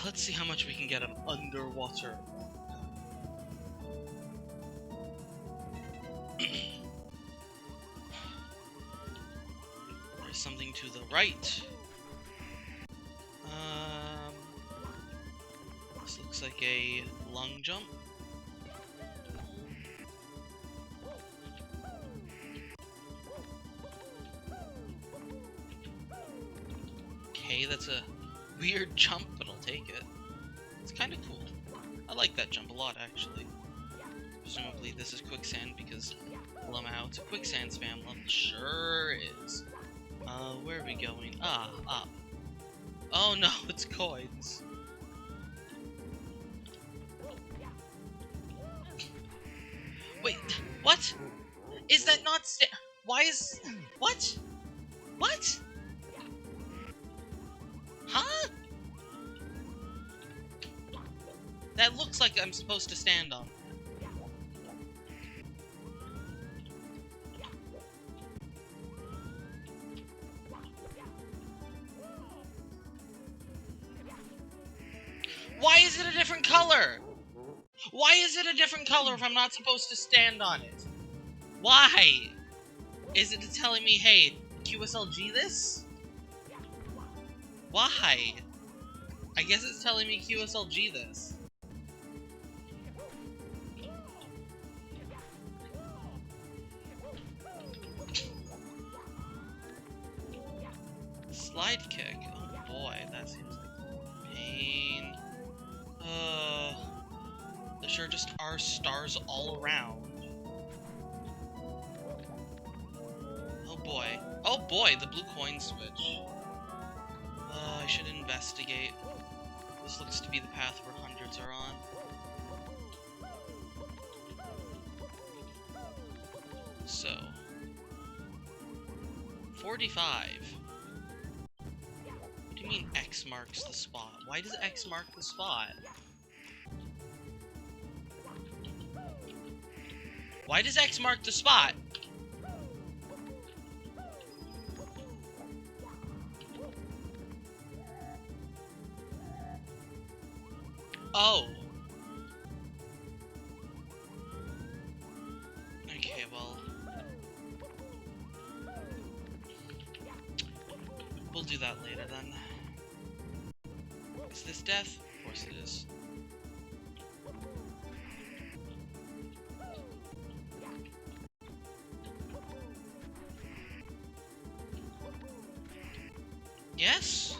Let's see how much we can get of underwater. There's something to the right. This looks like a lung jump. Okay, that's a weird jump, but I'll take it. It's kind of cool. I like that jump a lot, actually. Presumably this is quicksand because Lamau to quicksand spam level. Sure is. Where are we going? Ah, up. Oh no, it's coins. Wait, what? Is that not why is... What? What? Huh? That looks like I'm supposed to stand on. Why is it a different color? Why is it a different color if I'm not supposed to stand on it? Why? Is it telling me, hey, QSLG this? Why? I guess it's telling me QSLG this. Slide kick. Oh boy, that seems like pain. There sure just are stars all around. Oh boy. Oh boy, the blue coin switch. I should investigate. This looks to be the path where hundreds are on. So... 45. What do you mean X marks the spot? Why does X mark the spot? Why does X mark the spot? Oh. Okay, well... we'll do that later then. Is this death? Of course it is. Yes?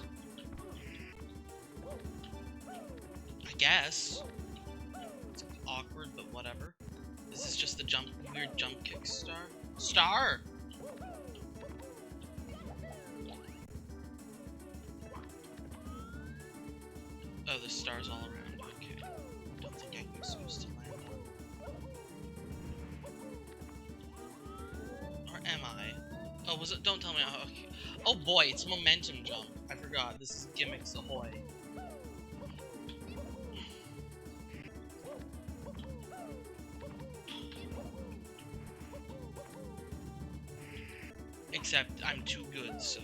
I guess. It's awkward, but whatever. Is this just the weird jump kick star? Star! Oh, there's stars all around. Okay. Don't think I'm supposed to land on. Or am I? Oh, was it? Don't tell me. Oh, okay. Oh boy, it's momentum jump. I forgot. This is gimmicks ahoy. Except I'm too good, so...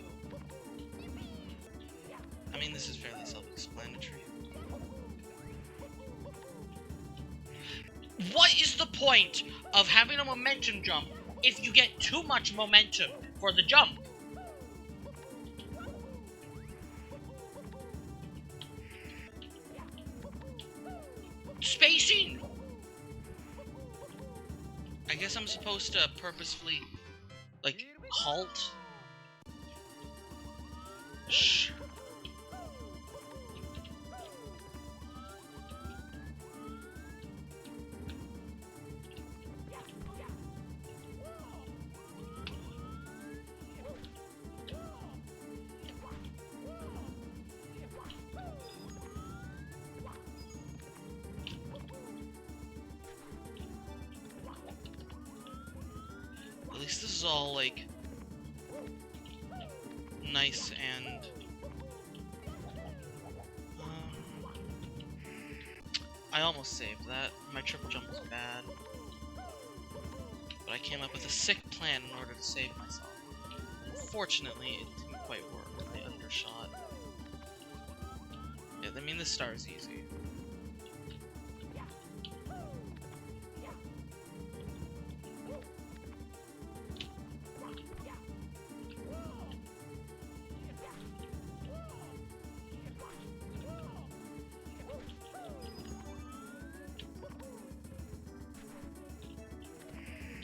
I mean, this is fairly self-explanatory. What is the point of having a momentum jump if you get too much momentum for the jump? Spacing! I guess I'm supposed to purposefully, like, halt? Shh. At least this is all, like, nice and... I almost saved that. My triple jump was bad. But I came up with a sick plan in order to save myself. Unfortunately, it didn't quite work. I undershot. Yeah, I mean, this star is easy.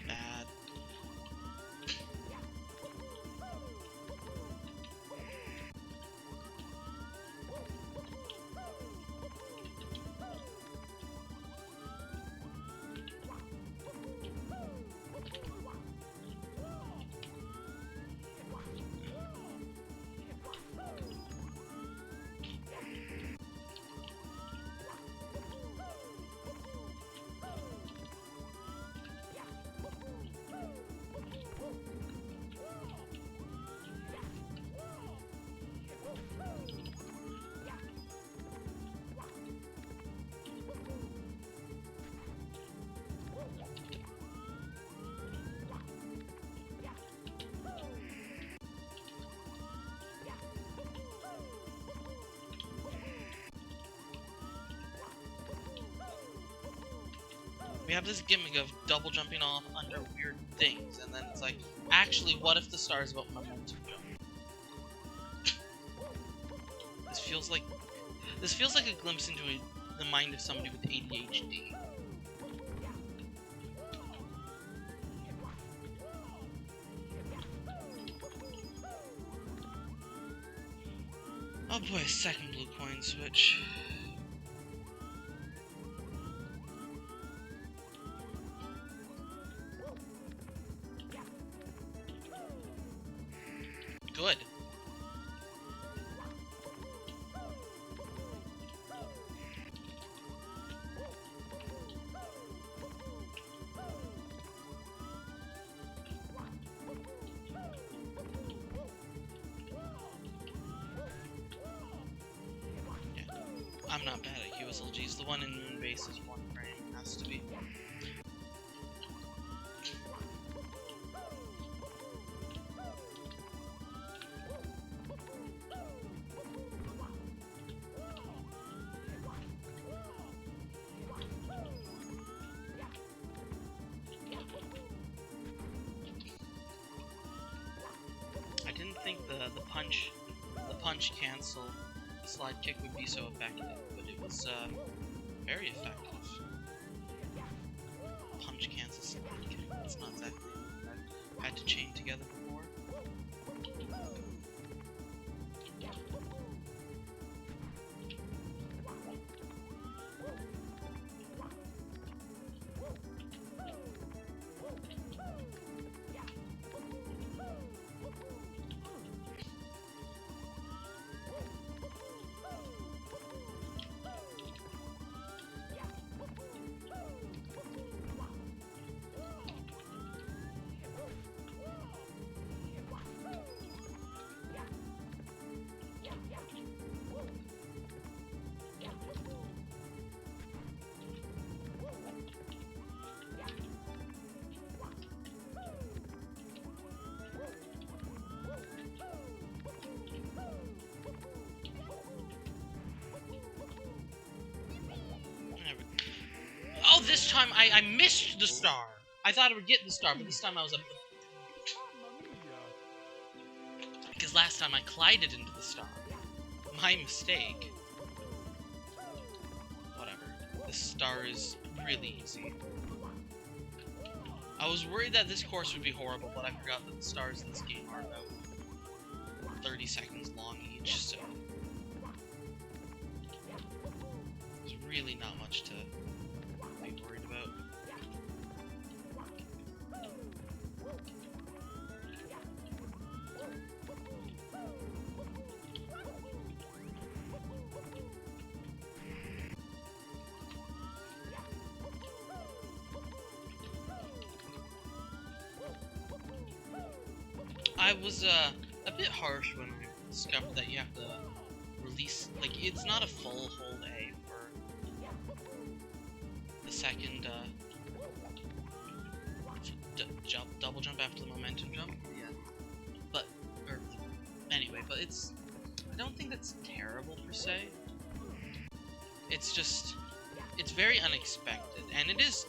Bad. We have this gimmick of double jumping off under weird things, and then it's like, actually, what if the star is about momentum jump? This feels like a glimpse into the mind of somebody with ADHD. Oh boy, a second blue coin switch. Good. Yeah. I'm not bad at QSLGs. The one in Moonbase is one frame. Has to be. I didn't think the punch cancel slide kick would be so effective, but it was very effective. Punch cancel slide kick. That's not exactly what I've had to chain together before. Oh, this time I missed the star. I thought I would get the star, but this time I was because last time I collided into the star. My mistake. Whatever. This star is really easy. I was worried that this course would be horrible, but I forgot that the stars in this game are about 30 seconds long each, so there's really not much to be worried about. I was a bit harsh when I discovered that you have to release, like, it's not a full hold A for the second double jump after the momentum jump. Yeah. But, or, anyway, but it's, I don't think that's terrible per se. it's just, it's very unexpected, and it's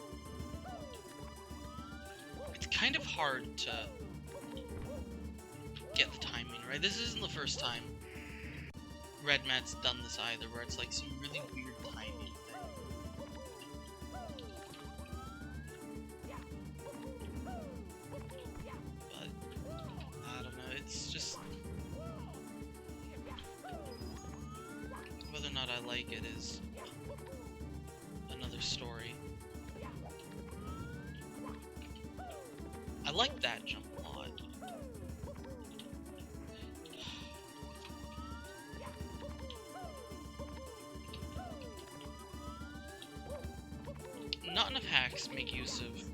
kind of hard to get the timing right. This isn't the first time Red Mat's done this either, where it's like some really weird timing thing. But I don't know, it's just whether or not I like it is another story. I like that jump a lot. Not enough hacks make use of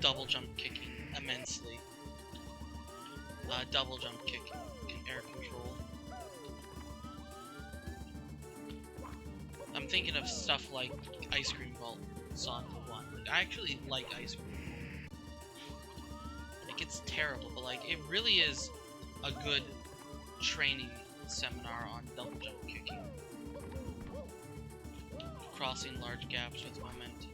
double jump kicking immensely. Double jump kick in air control. I'm thinking of stuff like Ice Cream Vault, Sonic 1. Like, I actually like Ice Cream Vault. Like, it's terrible, but like, it really is a good training seminar on double jump kicking. Crossing large gaps with momentum.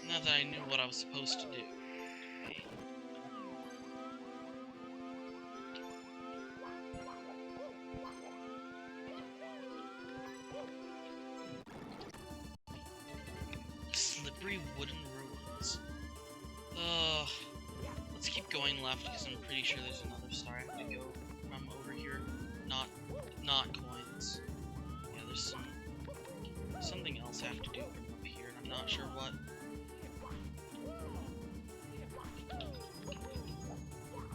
Now that I knew what I was supposed to do. Slippery wooden ruins. Let's keep going left because I'm pretty sure there's another star I have to go from over here. Not coins. Yeah, there's something else I have to do from up here, and I'm not sure what.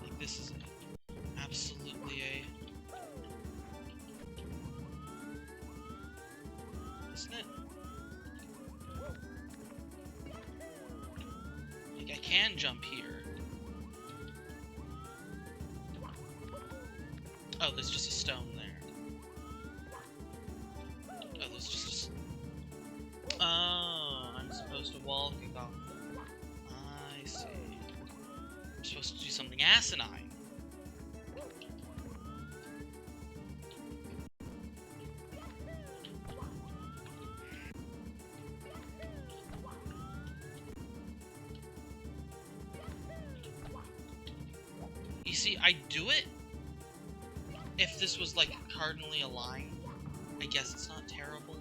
Like, this is absolutely isn't it? Like, I can jump here. Oh, there's just a stone there. Oh, there's just a... Oh, I'm supposed to walk off. I see. I'm supposed to do something asinine. You see, I do it if this was like cardinally aligned. I guess it's not terrible.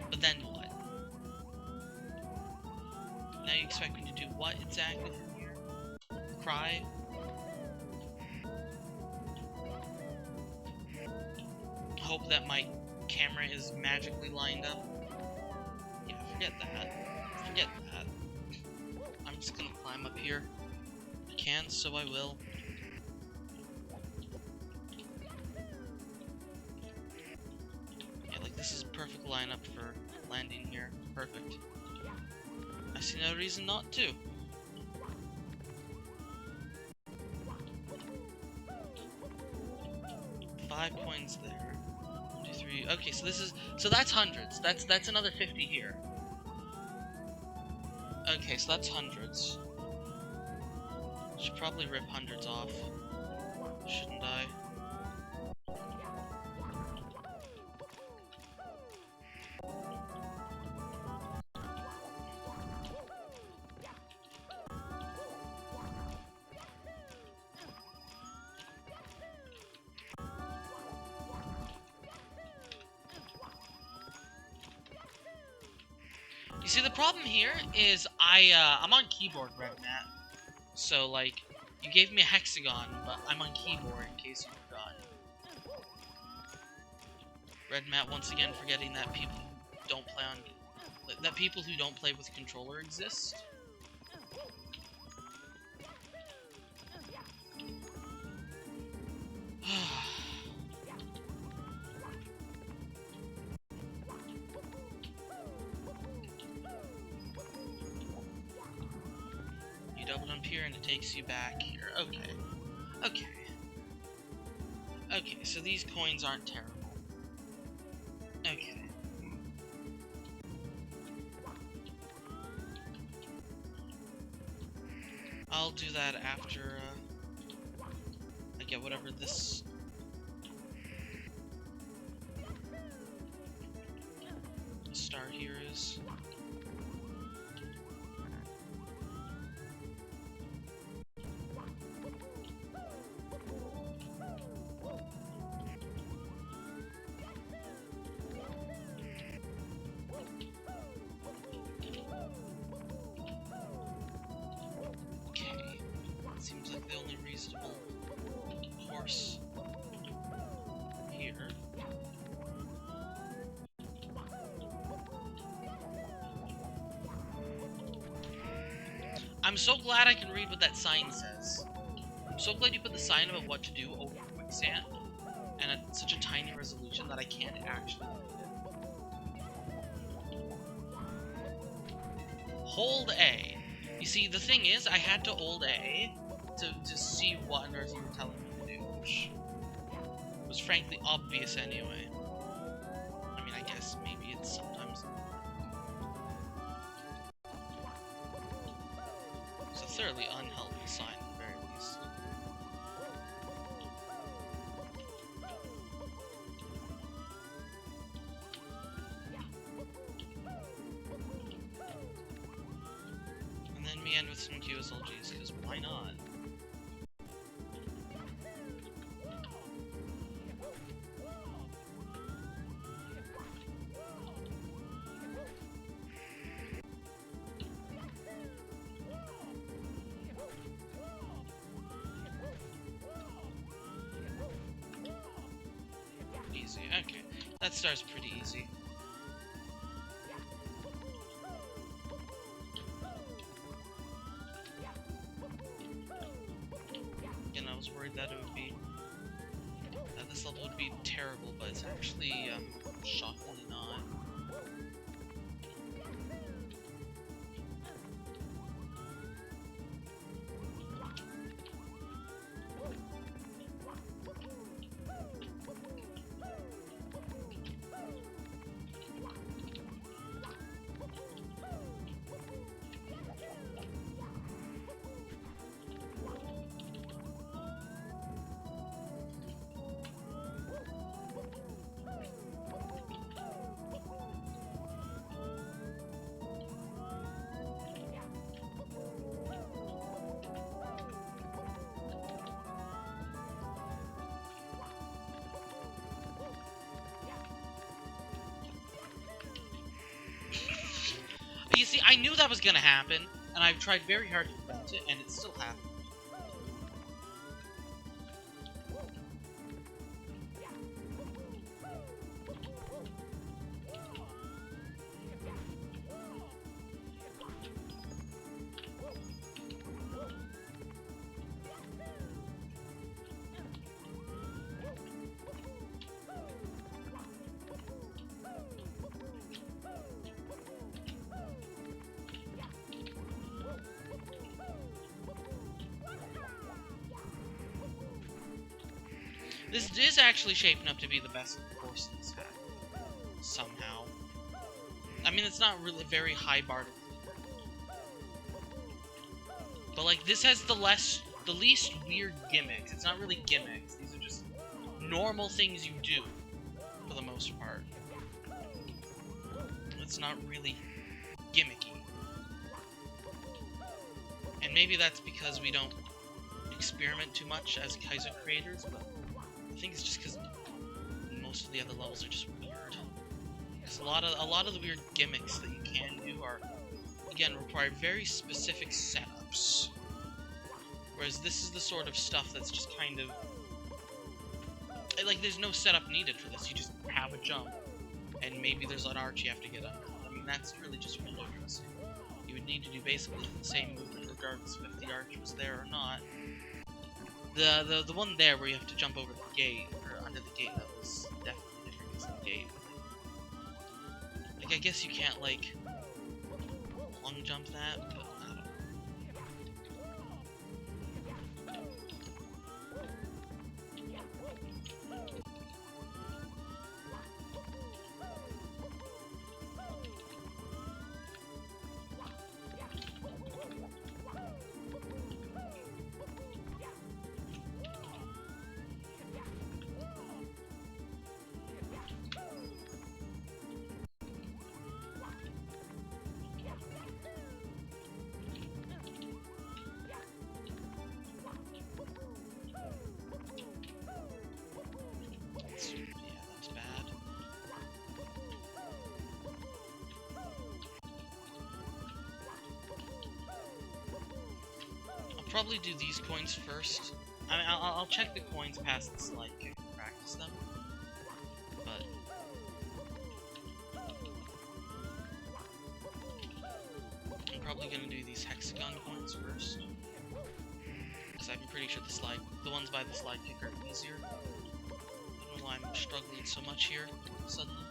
But then what? Now you expect me to do what exactly from here? Cry? Hope that my camera is magically lined up? Yeah, forget that. Forget that. I'm just gonna climb up here. I can, so I will. Yeah, like this is a perfect lineup for landing here. Perfect. I see no reason not to. Five coins there. 1, 2, 3. Okay, so that's hundreds. That's another 50 here. Okay, so that's hundreds. Should probably rip hundreds off. Shouldn't I? You see, the problem here is I'm on keyboard, Red Matt. So, like, you gave me a hexagon, but I'm on keyboard in case you forgot. Red Matt once again forgetting that people who don't play with controller exist. You double jump here and it takes you back here. Okay. Okay. Okay, so these coins aren't terrible. Okay. I'll do that after I get whatever this star here is. Seems like the only reasonable course here. I'm so glad I can read what that sign says. I'm so glad you put the sign about what to do over quicksand, and at such a tiny resolution that I can't actually read it. Hold A. You see, the thing is, I had to hold A to see what on earth you were telling me to do, which was frankly obvious anyway. I mean, I guess maybe it's sometimes... It's a thoroughly unhelpful sign, at the very least. And then we end with some QSLGs, because why not? Easy, okay. That starts pretty easy. Again, I was worried that it would be... that this level would be terrible, but it's actually, shockingly not. You see, I knew that was gonna happen, and I've tried very hard to prevent it, and it still happened. This is actually shaping up to be the best course in this hat. Somehow. I mean, it's not really very high bar to clear. But, like, this has the least weird gimmicks. It's not really gimmicks. These are just normal things you do, for the most part. It's not really gimmicky. And maybe that's because we don't experiment too much as Kaizo creators, but I think it's just because most of the other levels are just weird. Because a lot of the weird gimmicks that you can do are again, require very specific setups. Whereas this is the sort of stuff that's just kind of... Like, there's no setup needed for this. You just have a jump, and maybe there's an arch you have to get under. I mean, that's really just window dressing. You would need to do basically the same movement regardless of if the arch was there or not. The one there where you have to jump over the gate, or under the gate, that was definitely different because the gate. Like, I guess you can't, like, long jump that, but I don't know. Probably do these coins first. I mean, I'll check the coins past the slide kick and practice them. But I'm probably gonna do these hexagon coins first, because I'm pretty sure the ones by the slide kick are easier. I don't know why I'm struggling so much here suddenly.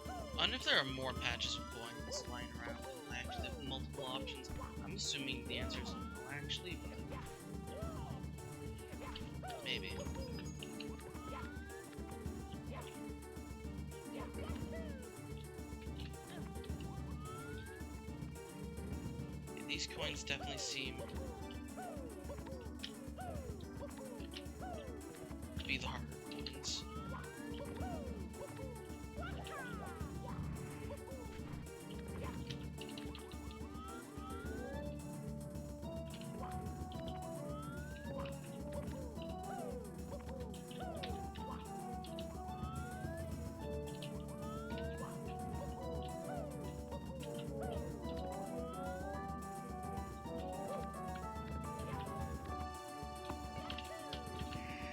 I wonder if there are more patches of coins lying around. I actually have multiple options. I'm assuming the answer is no, actually, but maybe. Yeah, these coins definitely seem to be the harder coins.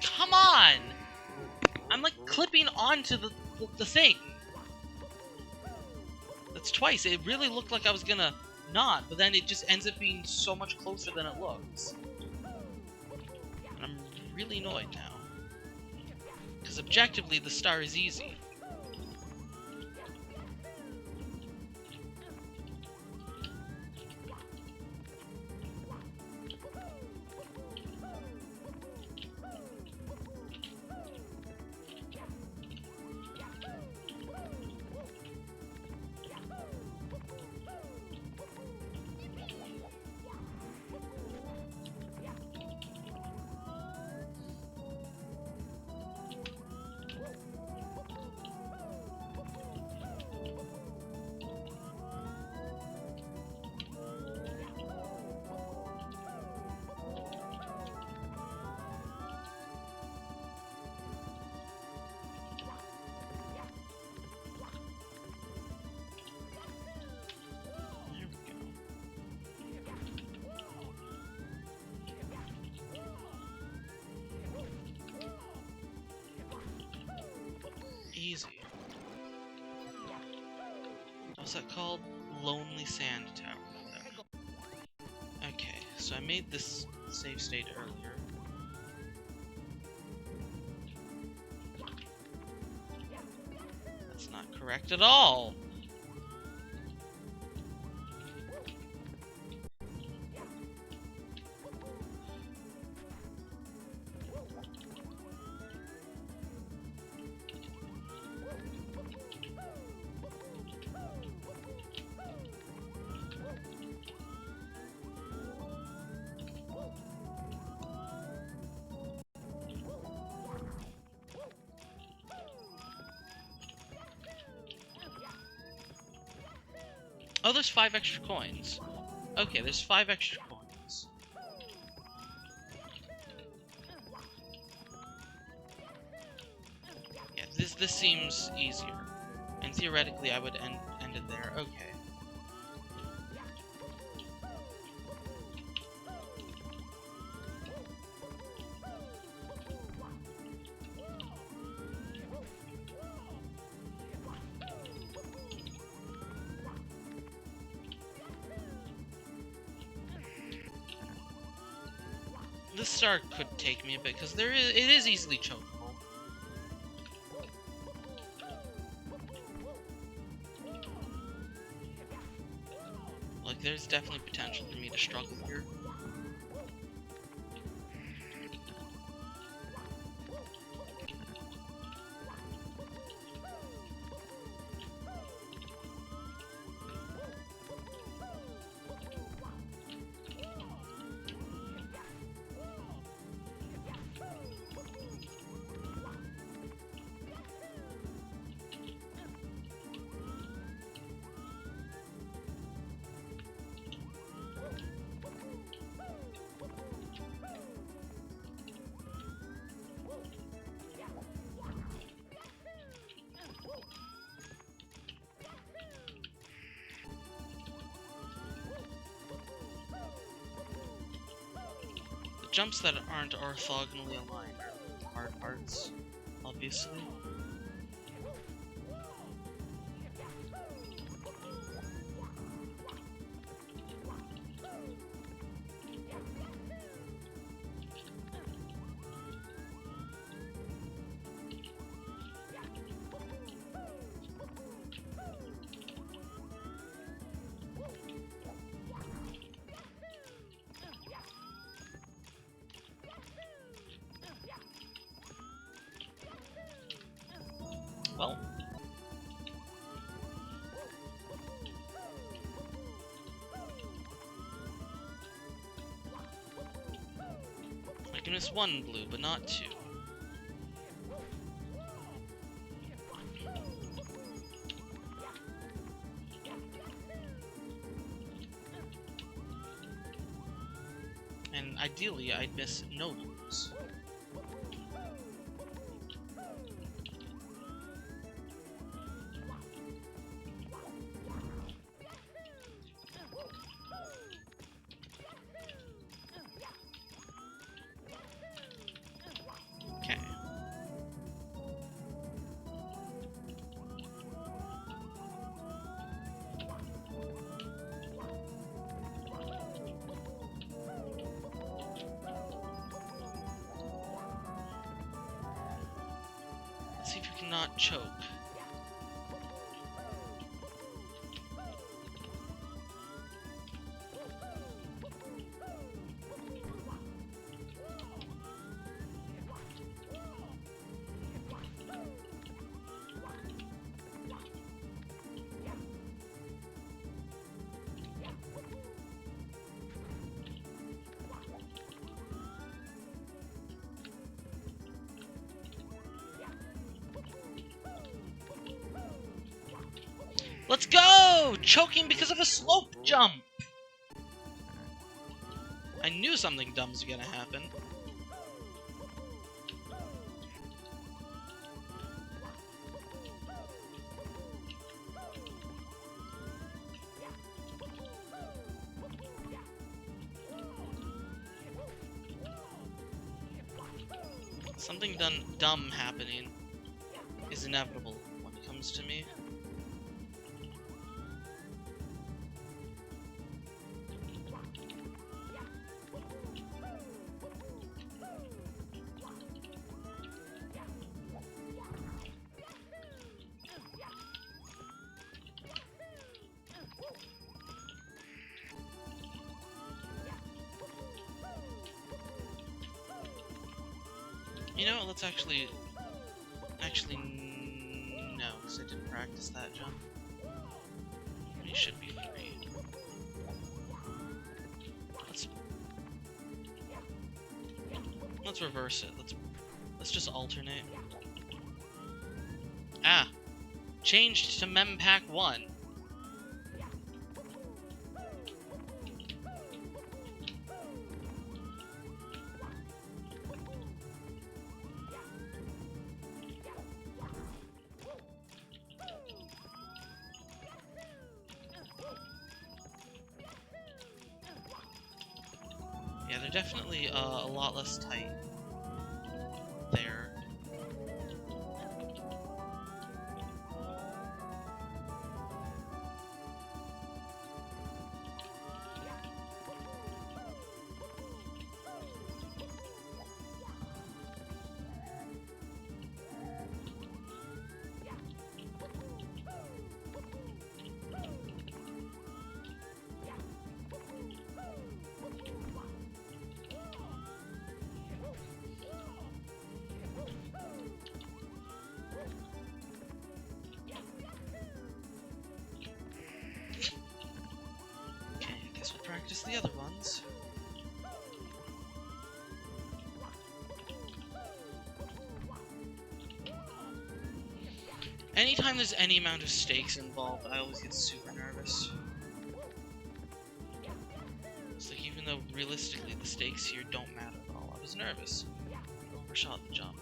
Come on! I'm like clipping onto the thing. That's twice. It really looked like I was gonna not, but then it just ends up being so much closer than it looks. And I'm really annoyed now. Because objectively, the star is easy. Easy. What's that called? Lonely Sand Tower. Okay, so I made this save state earlier. That's not correct at all! Oh, there's 5 extra coins. Okay, there's 5 extra coins. Yeah, this seems easier. And theoretically, I would end it there. there. Okay. This star could take me a bit, because it is easily chokeable. Like, there's definitely potential for me to struggle here. Jumps that aren't orthogonally aligned are the hard parts, obviously. Well, I can miss one blue, but not two. And ideally, I'd miss no blues. Okay. Let's see if we can not choke. Let's go! Choking because of a slope jump! I knew something dumb's gonna happen. Something dumb happening is inevitable when it comes to me. You know what, let's actually, no, because I didn't practice that jump. It should be free. Let's reverse it. Let's just alternate. Ah! Changed to Mempack 1. Yeah, they're definitely a lot less tight there. Okay, I guess we'll practice the other ones. Anytime there's any amount of stakes involved, I always get super nervous. It's like, even though realistically the stakes here don't matter at all, I was nervous. I overshot the jump.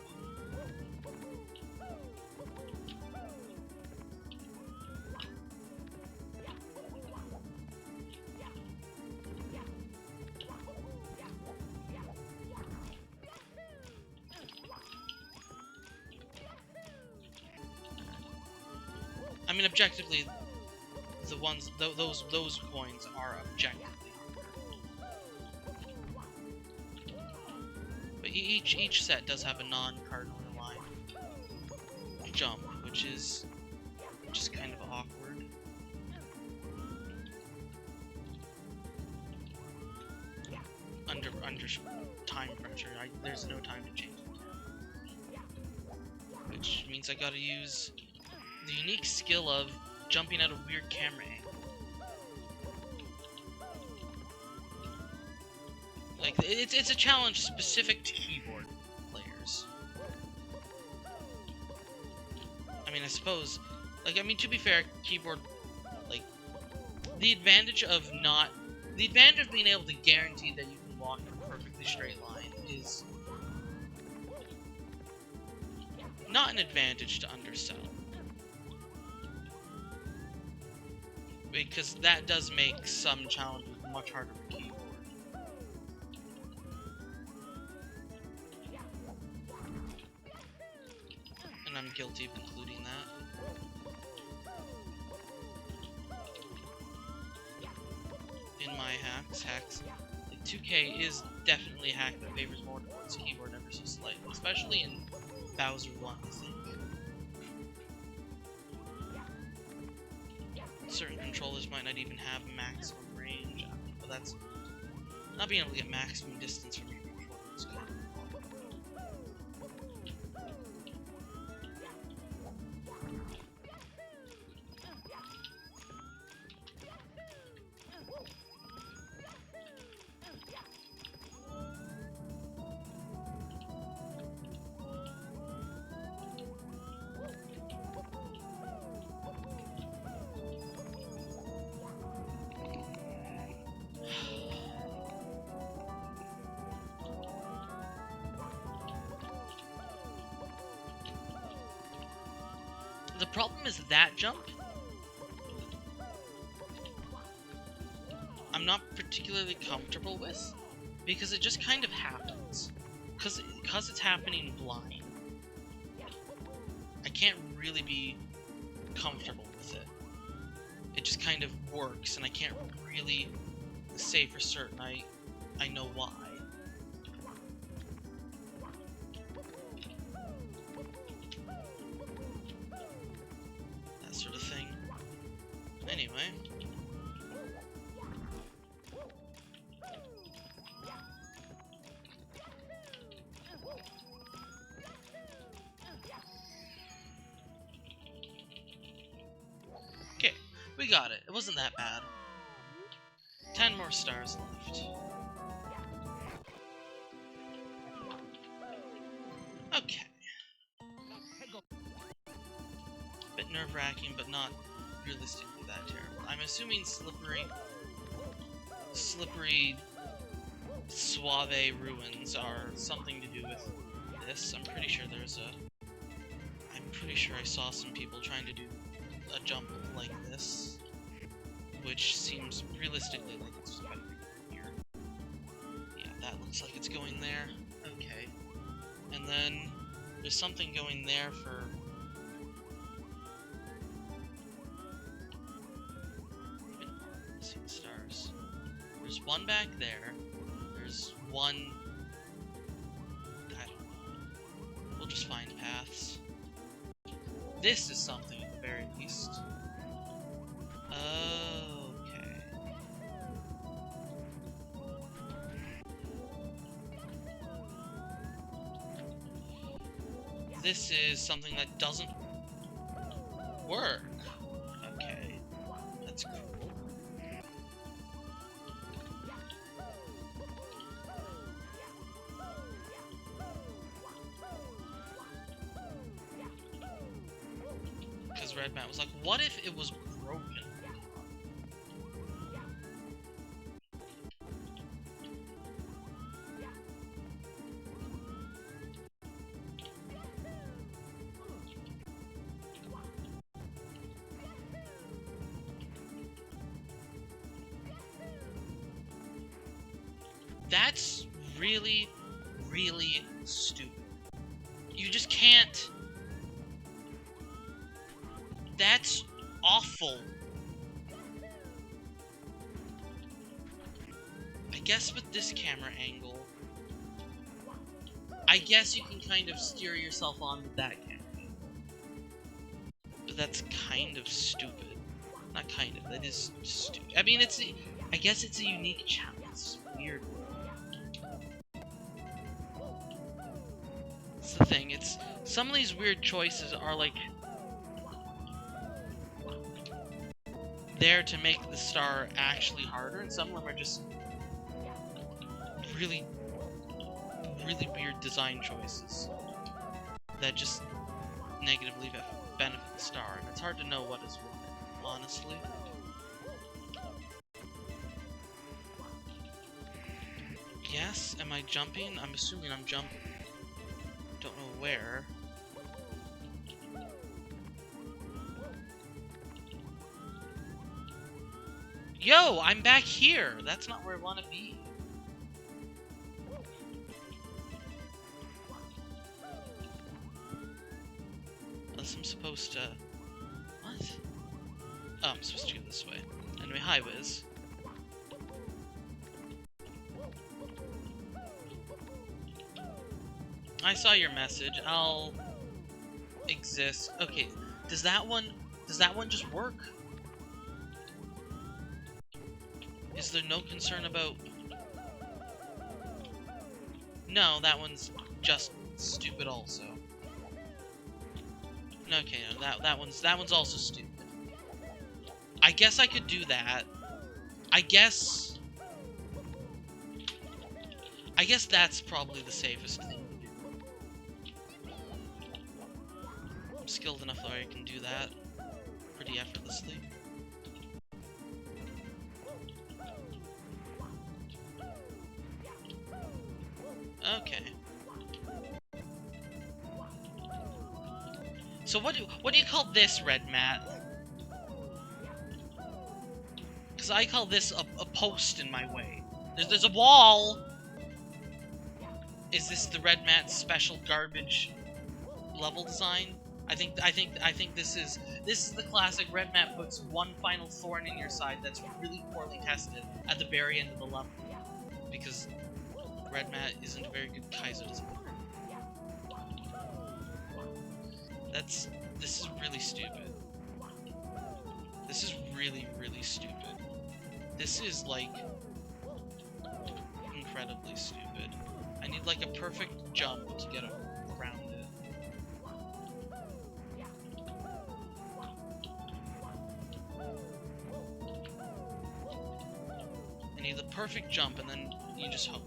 I mean, objectively, the ones those coins are objectively harder. But each set does have a non-cardinally aligned jump, which is just kind of awkward. Under time pressure, there's no time to change it, which means I gotta use the unique skill of jumping at a weird camera angle. Like, it's a challenge specific to keyboard players. I mean, I suppose, like, I mean, to be fair, keyboard, like, the advantage of being able to guarantee that you can walk in a perfectly straight line is not an advantage to undersell. Because that does make some challenges much harder for keyboard. And I'm guilty of including that in my hacks. Like, 2K is definitely a hack that favors more towards keyboard ever so slightly, especially in Bowser 1, I think. Certain controllers might not even have maximum range, but that's not being able to get maximum distance from your controller is good. The problem is that jump, I'm not particularly comfortable with, because it just kind of happens. Because it's happening blind, I can't really be comfortable with it. It just kind of works, and I can't really say for certain I know why. Sort of thing. Anyway. Okay, we got it. It wasn't that bad. 10 more stars left. Okay. Bit nerve-wracking, but not realistically that terrible. I'm assuming slippery, suave ruins are something to do with this. I'm pretty sure I saw some people trying to do a jump like this, which seems realistically like it's just better here. Yeah, That looks like it's going there. Okay. And then there's something going there for... Missing stars. There's one back there. There's one... I don't know. We'll just find paths. This is something at the very least. Okay. This is something that doesn't work. Okay. That's cool. Because Red Matt was like, what if it was broken? That's really, really stupid. You just can't... That's awful. I guess with this camera angle, I guess you can kind of steer yourself on with that camera. But that's kind of stupid. Not kind of, that is stupid. I mean, I guess it's a unique challenge. It's weird. It's the thing, some of these weird choices are like there to make the star actually harder, and some of them are just really, really weird design choices that just negatively benefit the star, and it's hard to know what is what, honestly. Yes, am I jumping? I'm assuming I'm jumping. Don't know where. Yo, I'm back here! That's not where I want to be. Unless I'm supposed to... What? Oh, I'm supposed to go this way. Anyway, hi, Wiz. I saw your message. I'll... exist. Okay, does that one just work? Is there no concern about... No, that one's just stupid also. Okay, no, that one's also stupid. I guess I could do that. I guess that's probably the safest thing to do. I'm skilled enough that I can do that pretty effortlessly. Okay. So what do you call this, Red Matt? Because I call this a post in my way. There's a wall. Is this the Red Matt special garbage level design? I think this is the classic Red Matt puts one final thorn in your side that's really poorly tested at the very end of the level, because Red Matt isn't a very good Kaiser designer. This is really stupid. This is really, really stupid. This is, like, incredibly stupid. I need, like, a perfect jump to get around it. I need the perfect jump, and then you just hope.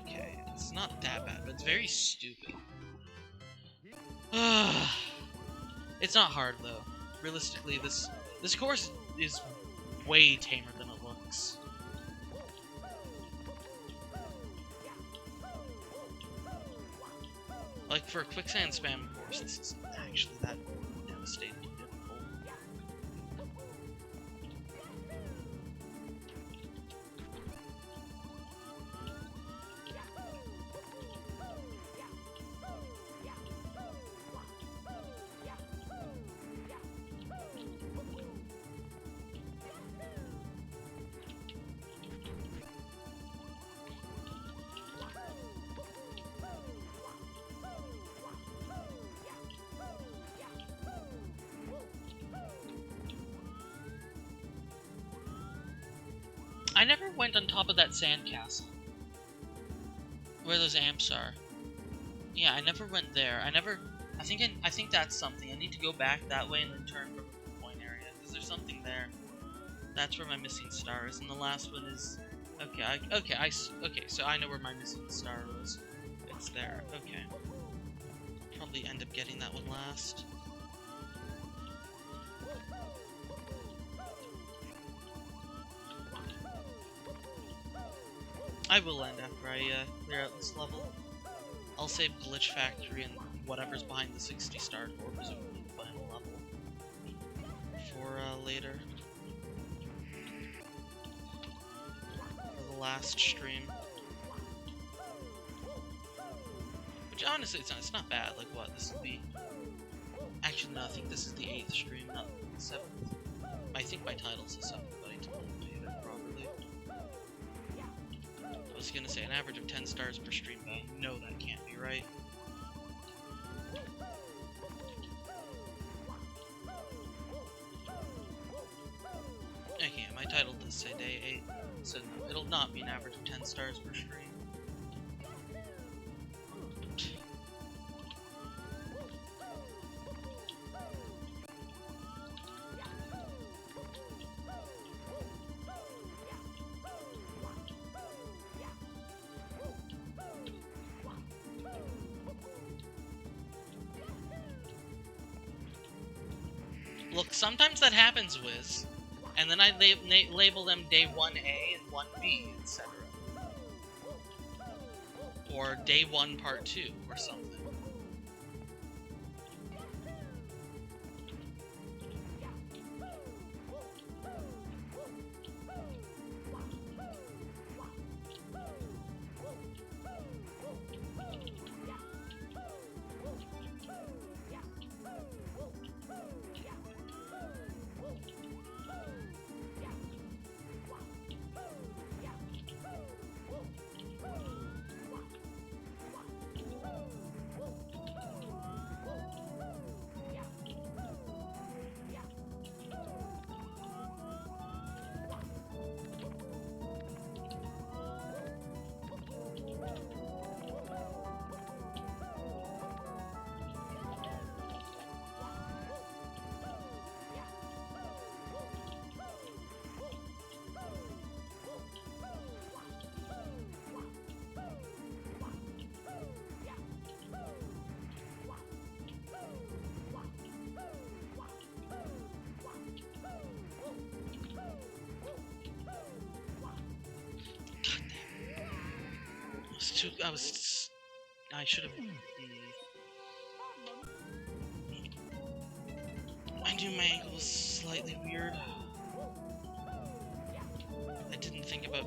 Okay, it's not that bad, but it's very stupid. It's not hard, though. Realistically, this course is way tamer than it looks. Like, for a quicksand spam course, this isn't actually that devastatingly difficult. I never went on top of that sandcastle. Where those amps are. Yeah, I never went there. I think that's something. I need to go back that way and then turn from the point area. Because there's something there. That's where my missing star is. And the last one is... Okay, so I know where my missing star was. It's there. Okay. I'll probably end up getting that one last. I will end after I clear out this level. I'll save Glitch Factory and whatever's behind the 60 star door, presumably the final level, for later. For the last stream. Which honestly, it's not bad. Like what? This will be... Actually, no, I think this is the 8th stream, not the 7th. I think my title's the 7th, but I didn't do it properly. I was gonna say an average of 10 stars per stream, but I know that can't be right. Okay, my title does say day 8, so no, it'll not be an average of 10 stars per stream. Look, sometimes that happens, Wiz, and then I label them day 1A and 1B, etc. Or day 1 part 2, or something. I should have... I knew my ankle was slightly weird. I didn't think about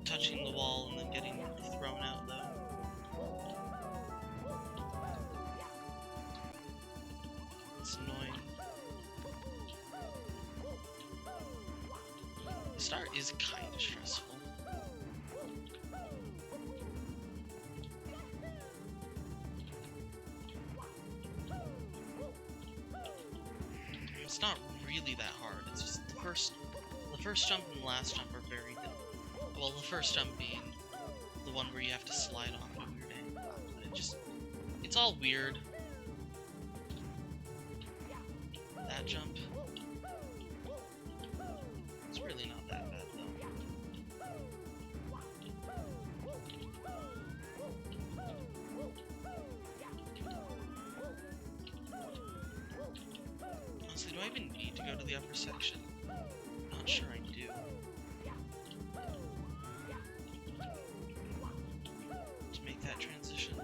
touching the wall and then getting thrown out, though. It's annoying. The start is kind of stressful. It's not really that hard. It's just the first jump and the last jump are very difficult. Well, the first jump being the one where you have to slide off a weird angle. It's all weird. That jump. It's really not that bad though. Honestly, do I even need to go to the upper section? Not sure I do. To make that transition.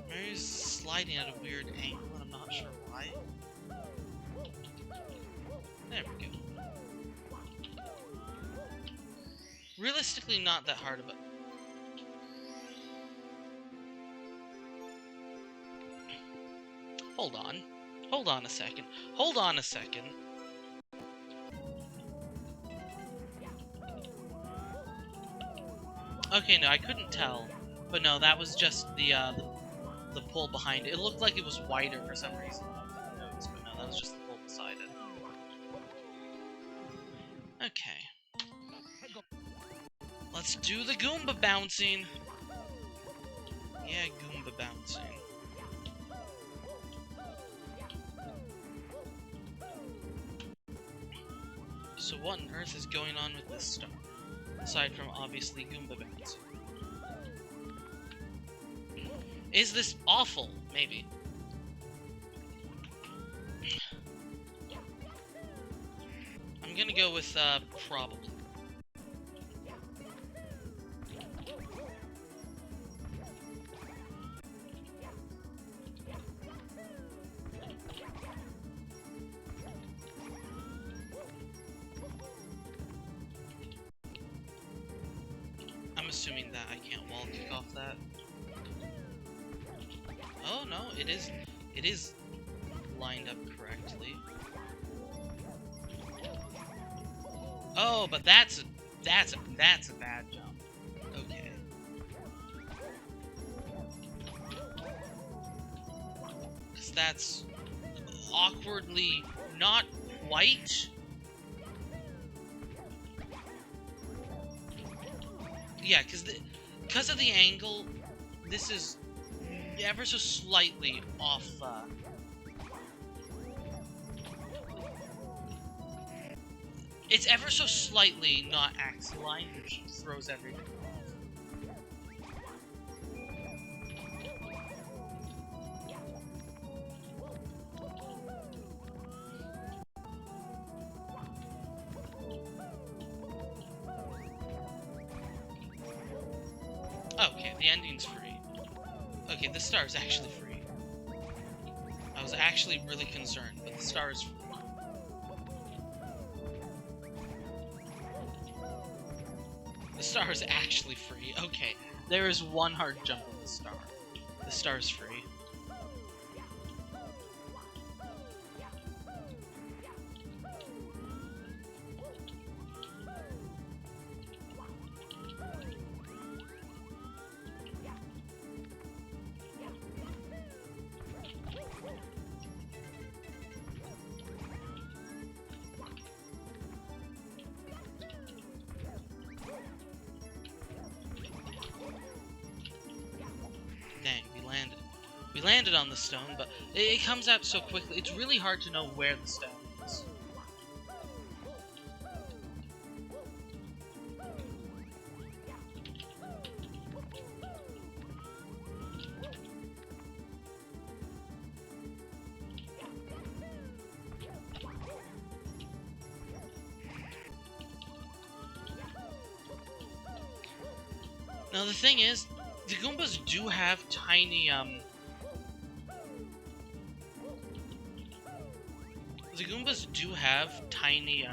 Mary's sliding at a weird angle, and I'm not sure why. realistically not that hard of a... Hold on. Hold on a second. Hold on a second. Okay, no, I couldn't tell. But no, that was just the pull behind it. It looked like it was wider for some reason. I didn't notice, but no, that was just the pull beside it. Okay. Let's do the Goomba bouncing. Yeah, Goomba bouncing. So what on earth is going on with this star? Aside from obviously Goomba bouncing. Is this awful? Maybe. I'm gonna go with, probably. I'm assuming that I can't wall kick off that. Oh no, it is lined up correctly. Oh, but that's a bad jump. Okay. Cause that's awkwardly not quite. Yeah, because of the angle, this is ever so slightly off. It's ever so slightly not axis line, which throws everything off. Okay, the ending's free. Okay, the star is actually free. I was actually really concerned, but the star is free. The star is actually free. Okay, there is one hard jump on the star. The star is free. Dang, we landed on the stone, but it comes out so quickly. It's really hard to know where the stone is. Now the thing is, the Goombas do have tiny, the Goombas do have tiny,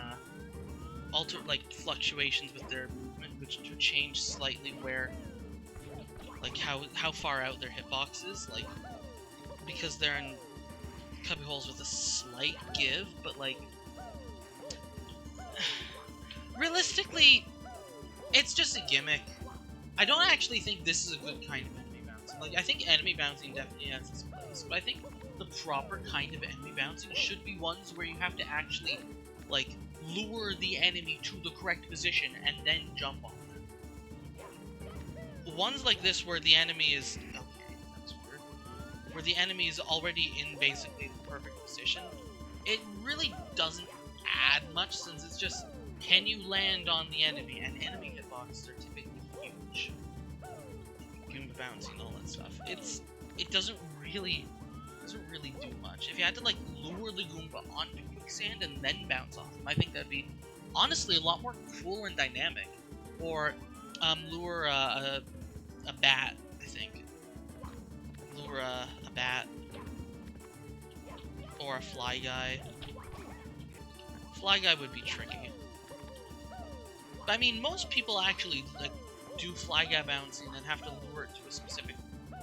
like, fluctuations with their movement, which do change slightly where, like, how far out their hitbox is, like, because they're in cubbyholes with a slight give, but, like, realistically, it's just a gimmick. I don't actually think this is a good kind of enemy bouncing. Like, I think enemy bouncing definitely has its place, but I think the proper kind of enemy bouncing should be ones where you have to actually, like, lure the enemy to the correct position and then jump on them. Ones like this where the enemy is... Okay, that's weird. Where the enemy is already in basically the perfect position, it really doesn't add much, since it's just, can you land on the enemy? And enemy hitboxes are typically huge. Goomba bouncing, all that stuff. It doesn't really do much. If you had to, like, lure the Goomba onto quicksand and then bounce off them, I think that'd be honestly a lot more cool and dynamic. Or lure a bat, I think. Lure a bat or a fly guy. Fly guy would be tricky. I mean, most people actually like do fly guy bouncing and then have to lure it to a specific.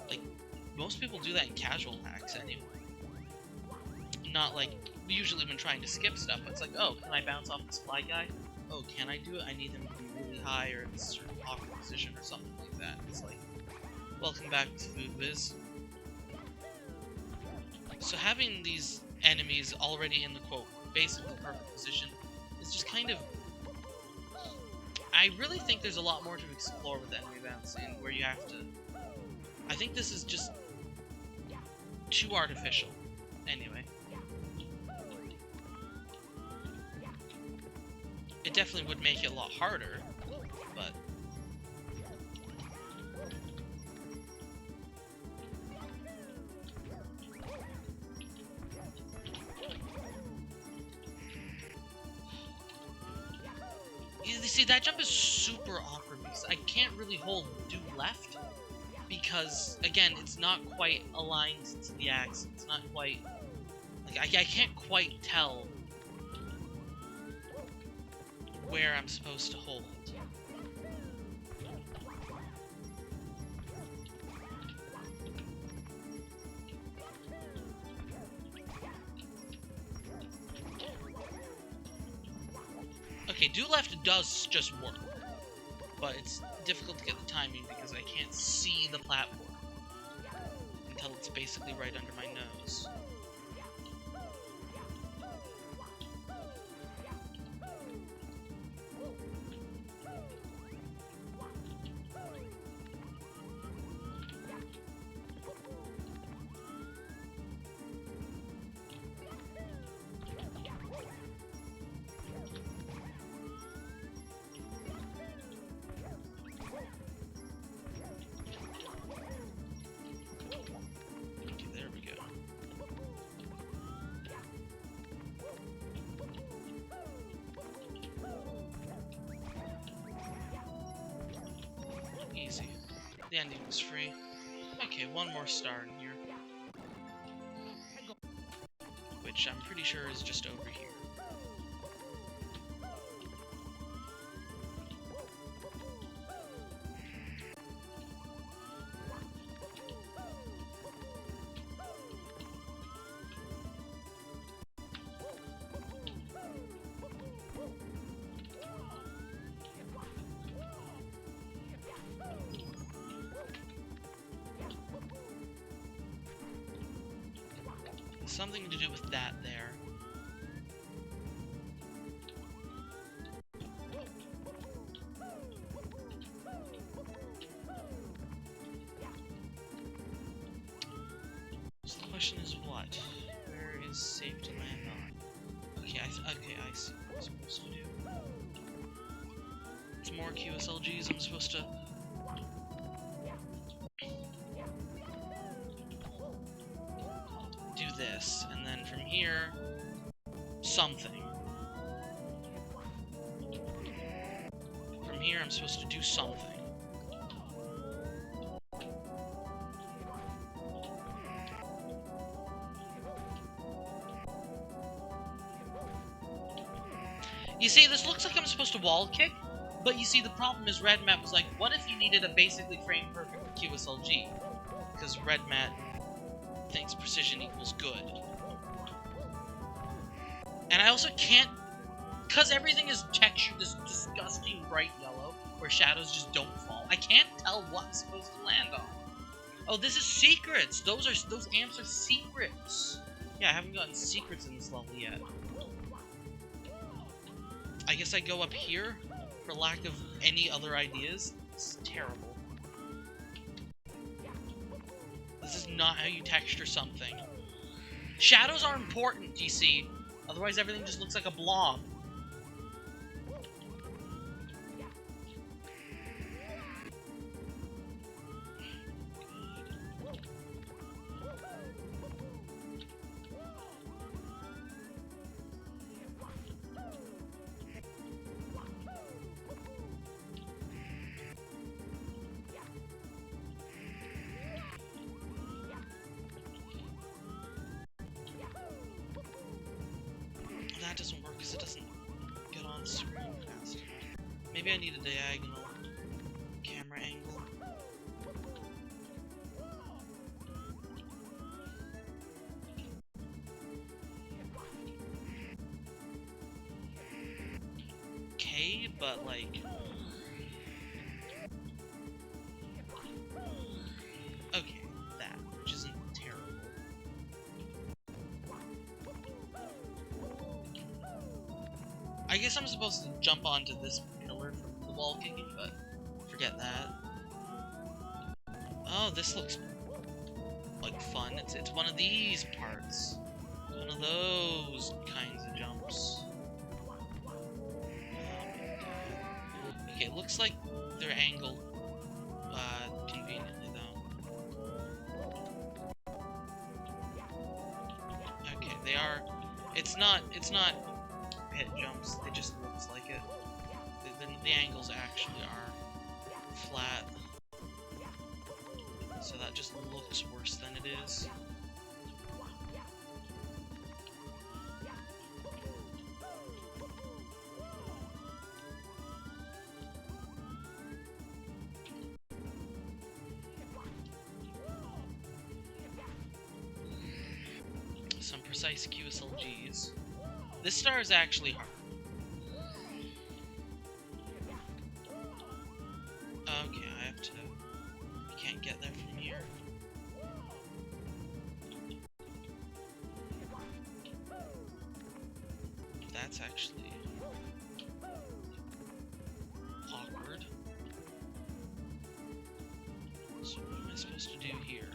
Like, most people do that in casual hacks anyway. Not like usually when trying to skip stuff. It's like, oh, can I bounce off this fly guy? Oh, can I do it? I need him to be really high or in a certain awkward position or something like that. It's like, welcome back to Food Biz. So having these enemies already in the quote basically perfect position is just kind of. I really think there's a lot more to explore with enemy bouncing, where you have to. I think this is just too artificial. Anyway. It definitely would make it a lot harder, but... You see, that jump is super awkward because I can't really hold do left because, again, it's not quite aligned to the axis. It's not quite... Like, I can't quite tell where I'm supposed to hold. Okay, do left does just work, but it's difficult to get the timing because I can't see the platform until it's basically right under my nose. Easy. The ending was free. Okay, one more star in here. Which I'm pretty sure is just over here. Something to do with that there. So the question is what? Where is safe to land on? Okay, I see what I'm supposed to do. It's more QSLGs. I'm supposed to. Do this, and then from here, something. From here, I'm supposed to do something. You see, this looks like I'm supposed to wall kick, but you see, the problem is Red Mat was like, what if you needed a basically frame perfect QSLG? Because Red Mat thinks precision equals good. And I also can't, because everything is textured this disgusting bright yellow, where shadows just don't fall, I can't tell what I'm supposed to land on. Oh, this is secrets! Those amps are secrets! Yeah, I haven't gotten secrets in this level yet. I guess I go up here, for lack of any other ideas. This is terrible. This is not how you texture something. Shadows are important, you see. Otherwise everything just looks like a blob. That doesn't work because it doesn't get on screen fast enough. Maybe I need a diagonal camera angle. Okay, but like... Okay, that, which isn't terrible. I guess I'm supposed to jump onto this pillar from the wall kicking, but forget that. Oh, this looks like fun. It's one of these parts. One of those kinds of jumps. Okay, it looks like they're angled conveniently though. Okay, they are. It's not pit jumps. It just looks like it. The angles actually are flat, so that just looks worse than it is. Some precise QSLGs. This star is actually hard. Okay, I have to... I can't get there from here. That's actually... awkward. So what am I supposed to do here?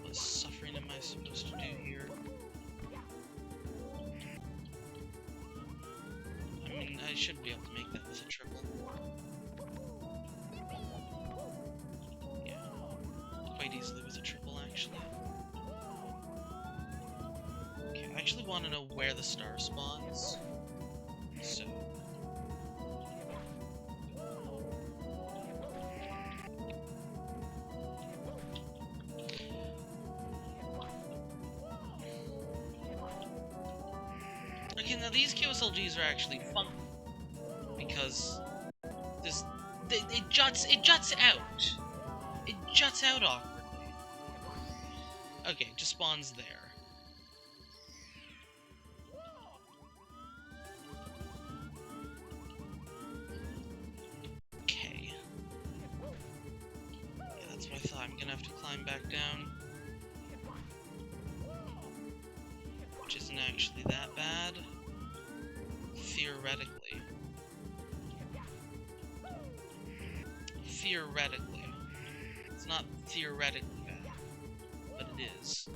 What suffering am I supposed to do here? I mean, I should be able to make that with a triple. Yeah, quite easily with a triple, actually. Okay, I actually want to know where the star spawns. So... Okay, now these QSLGs are actually fun because there's it juts out. It juts out awkwardly. Okay, just spawns there. Okay. Yeah, that's what I thought. I'm gonna have to climb back down. Which isn't actually that bad. Theoretically. Theoretically. It's not theoretically bad, but it is.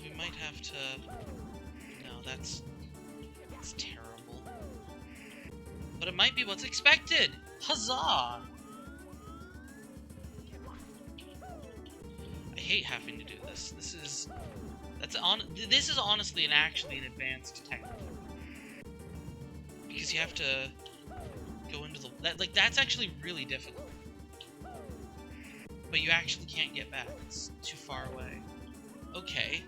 We might have to... No, that's terrible. But it might be what's expected! Huzzah! I hate having to do this. This is honestly actually an advanced technique. Because you have to go into the... that's actually really difficult. But you actually can't get back. It's too far away. Okay.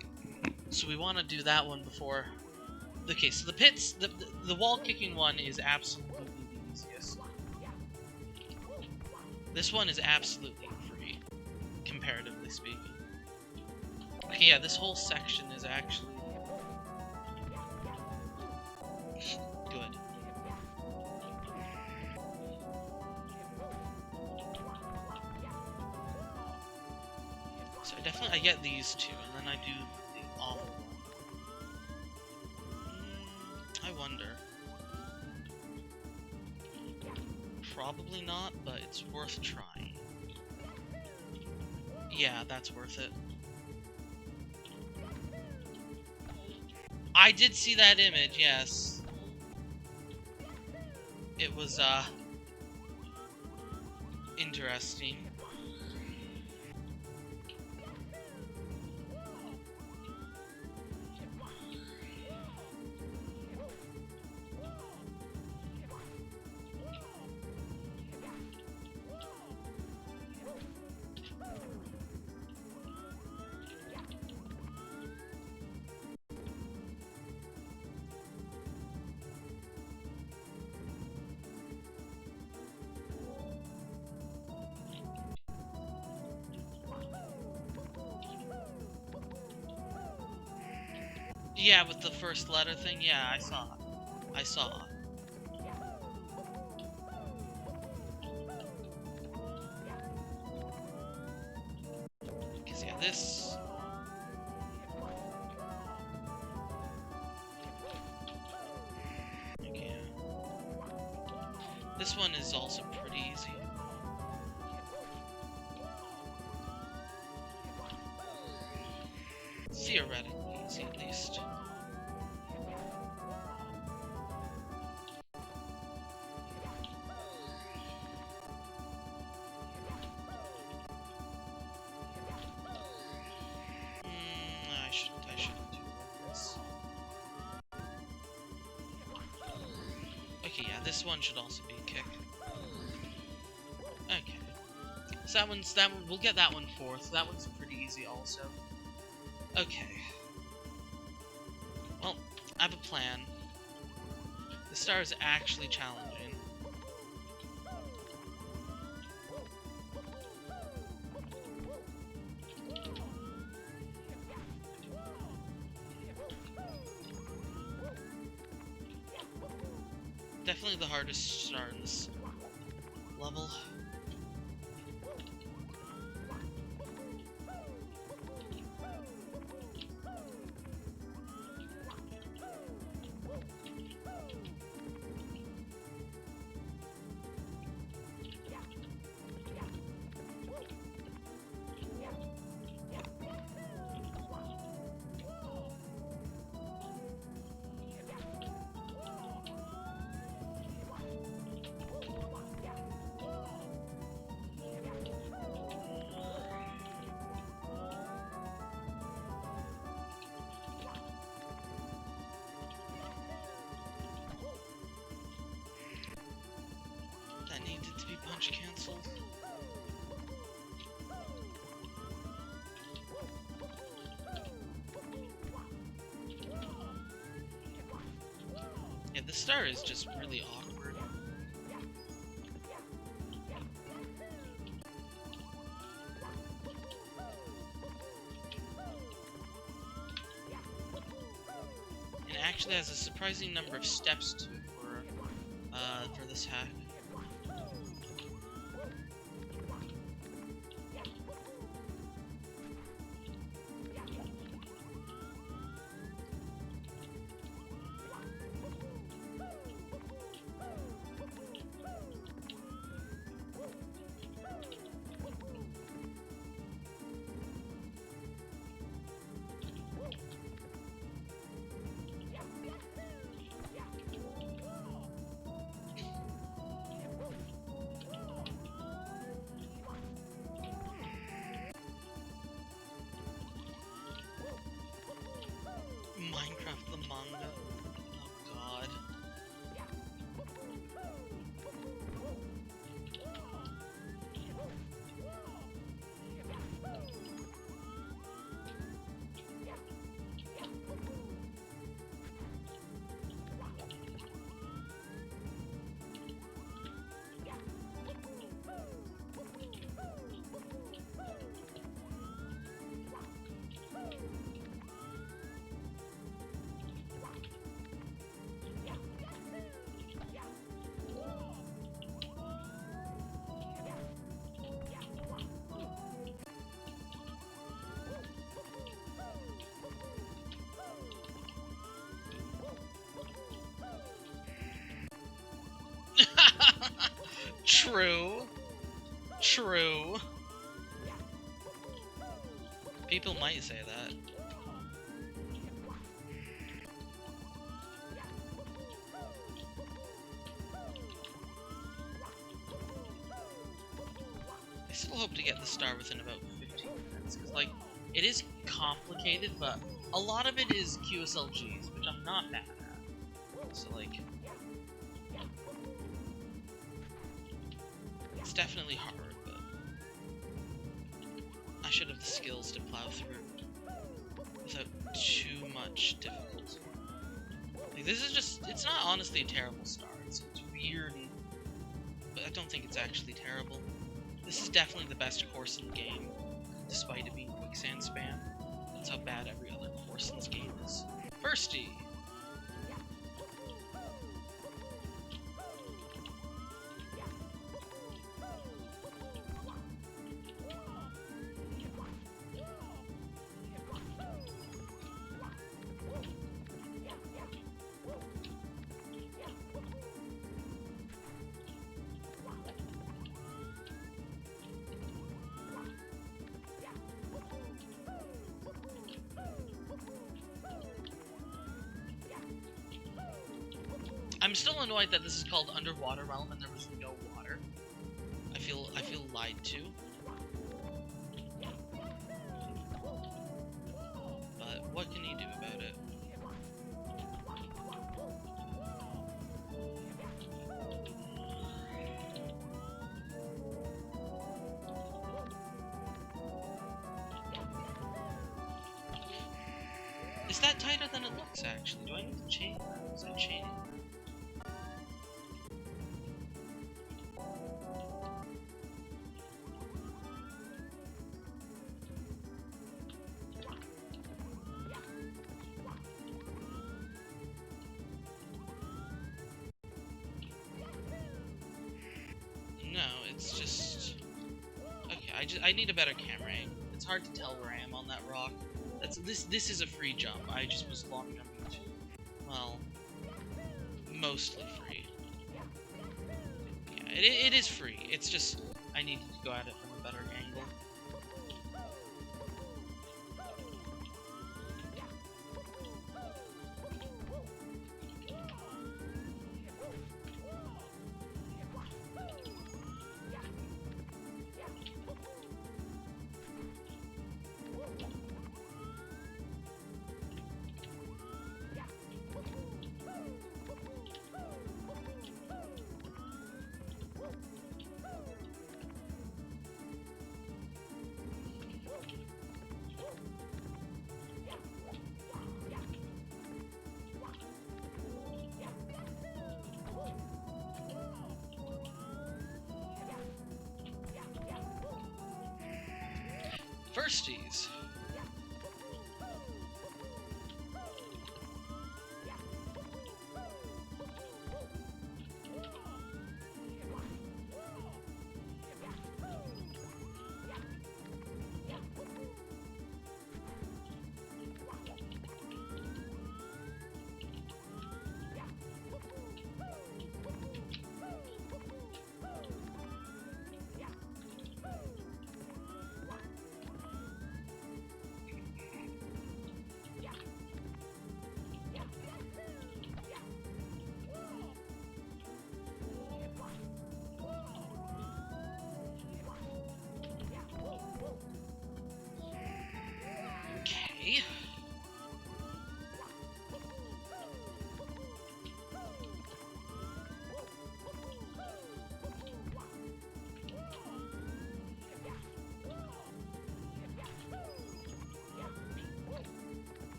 So we want to do that one before... Okay, so the pits... The wall kicking one is absolutely the easiest. This one is absolutely free, comparatively speaking. Okay, yeah, this whole section is actually... good. So I get these two, and then I do the awful one. I wonder. Probably not, but it's worth trying. Yeah, that's worth it. I did see that image, yes. It was, interesting. Yeah, with the first letter thing, yeah, I saw. I saw. Because, yeah, this... Okay. This one is also pretty easy. Theoretically easy, at least. I shouldn't do this. Okay, yeah, this one should also be a kick. Okay. So that one, we'll get that one fourth. That one's pretty easy also. Okay. Well, I have a plan. The star is actually challenging. Definitely the hardest star in this level. That needed to be punch cancelled. Yeah, the star is just really awkward. And it actually has a surprising number of steps to it for this hack. Minecraft the manga. Oh god. True. True. People might say that. I still hope to get the star within about 15 minutes, because, like, it is complicated, but a lot of it is QSLGs, which I'm not bad at. So, like, it's definitely hard, but I should have the skills to plow through without too much difficulty. Like, this is just, it's not honestly a terrible star. It's weird, but I don't think it's actually terrible. This is definitely the best course in the game, despite it being quicksand spam. That's how bad every other course in this game is. First Firsty. I'm still annoyed that this is called Underwater Realm and there was no water. I feel lied to. But what can you do about it? Is that tighter than it looks, actually? Do I need to chain that? Is that chaining? No, it's just... Okay, I need a better camera angle. It's hard to tell where I am on that rock. This is a free jump. I just was long jumping to, well, mostly free. Yeah, it is free. It's just I needed to go at it from a better angle. Firsties. Okay.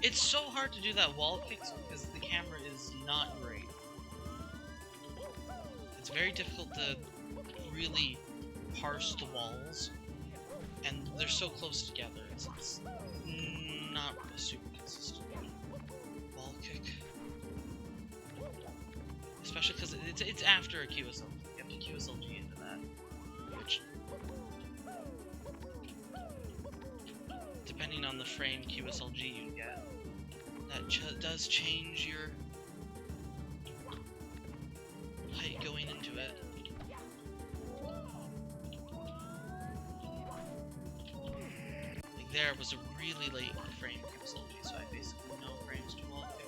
It's so hard to do that wall kicks because the camera is not great. It's very difficult to really parse the walls, and they're so close together. It's not a super consistent wall kick. Especially because it's after a QSLG. You have to QSLG into that, which, depending on the frame QSLG you get, that does change your height going into it. Like there was a really late frame QSLG, so I basically no frames to wall kick.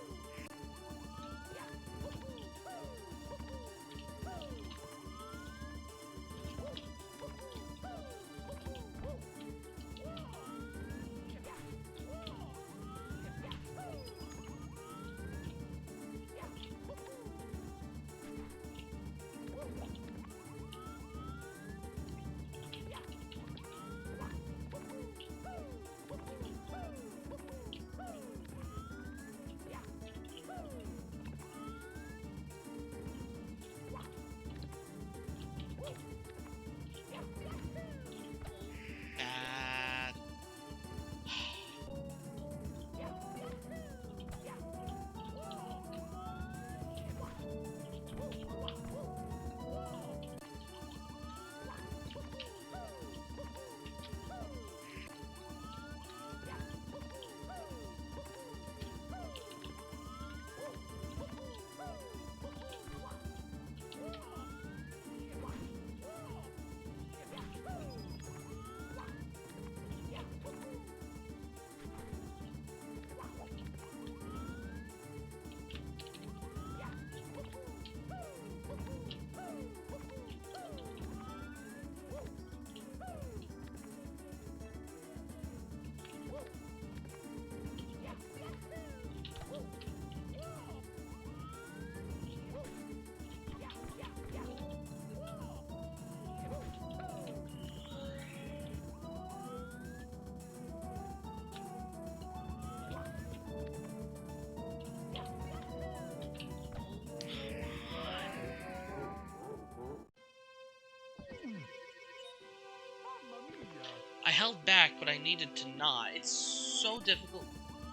held back, but I needed to not. It's so difficult.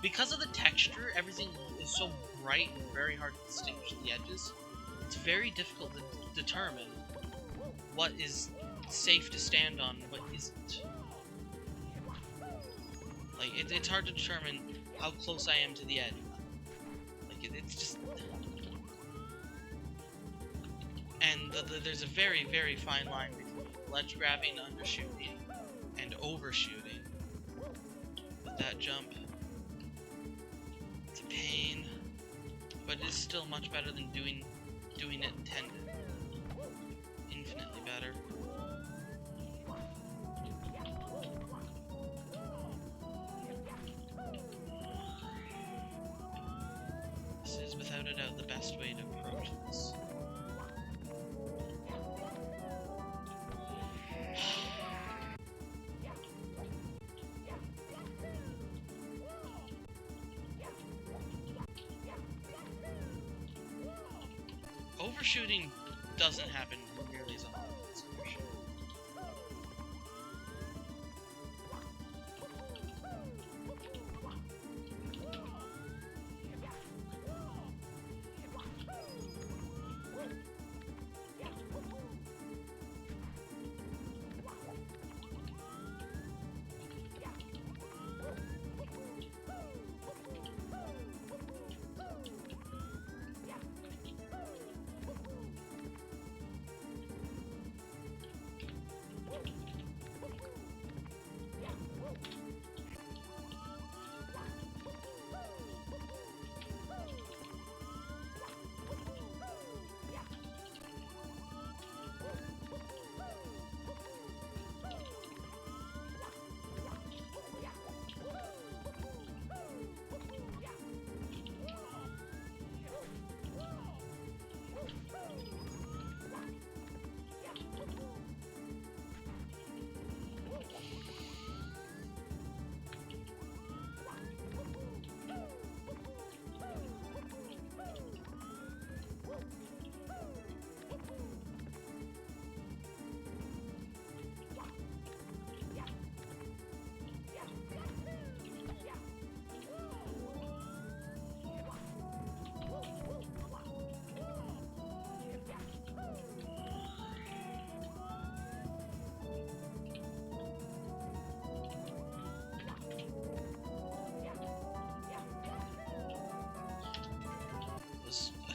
Because of the texture, everything is so bright and very hard to distinguish the edges. It's very difficult to determine what is safe to stand on and what isn't. Like, it's hard to determine how close I am to the edge. Like, it's just... And there's a very, very fine line between ledge grabbing, undershooting, and overshooting. With that jump, it's a pain, but it is still much better than doing it intended. Infinitely better. This is without a doubt the best way to approach this. Overshooting doesn't happen nearly as often as undershooting.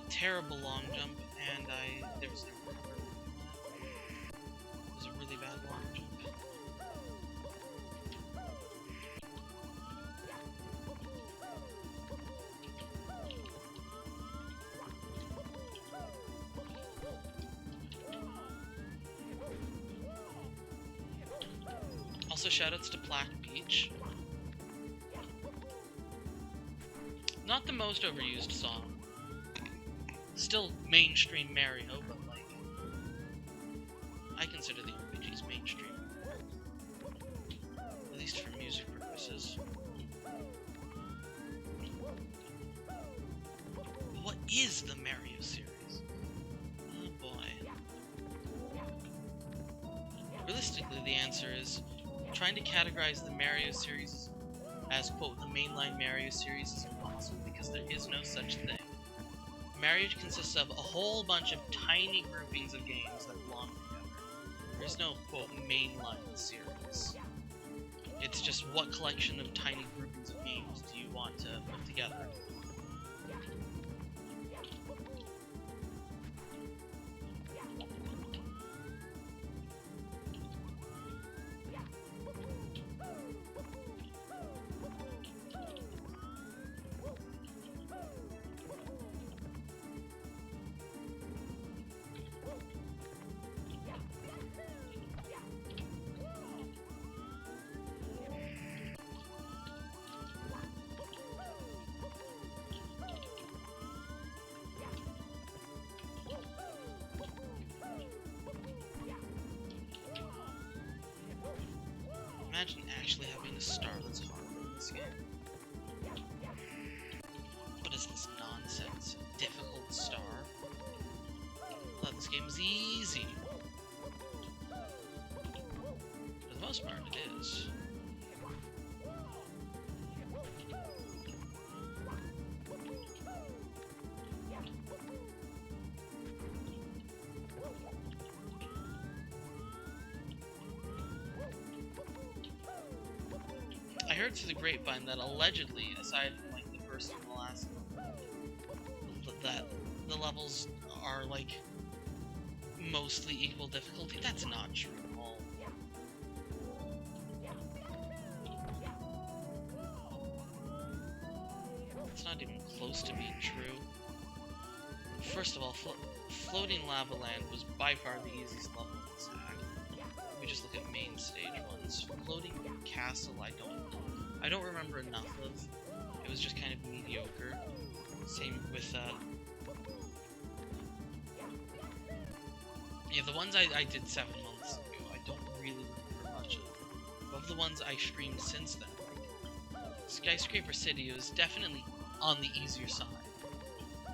Terrible long jump, and there was no recovery from that. It was a really bad long jump. Also, shoutouts to Black Beach. Not the most overused song. Still mainstream Mario, but like, I consider the RPGs mainstream. At least for music purposes. But what is the Mario series? Oh boy. Realistically, the answer is trying to categorize the Mario series as, quote, the mainline Mario series is impossible because there is no such thing. Mario consists of a whole bunch of tiny groupings of games that belong together. There's no, quote, mainline series. It's just what collection of tiny groupings of games do you want to put together. Imagine actually having a star that's harder in this game. What is this nonsense? Difficult star? I thought this game was easy. For the most part, it is. heard through the grapevine that allegedly, aside from like the first and the last, that the levels are like mostly equal difficulty. That's not true at all. It's not even close to being true. First of all, floating lava land was by far the easiest level in this hack. We just look at main stage ones. Floating castle, I don't remember enough of. It was just kind of mediocre. Same with yeah, the ones I did 7 months ago, I don't really remember much of. Of the ones I streamed since then, Skyscraper City was definitely on the easier side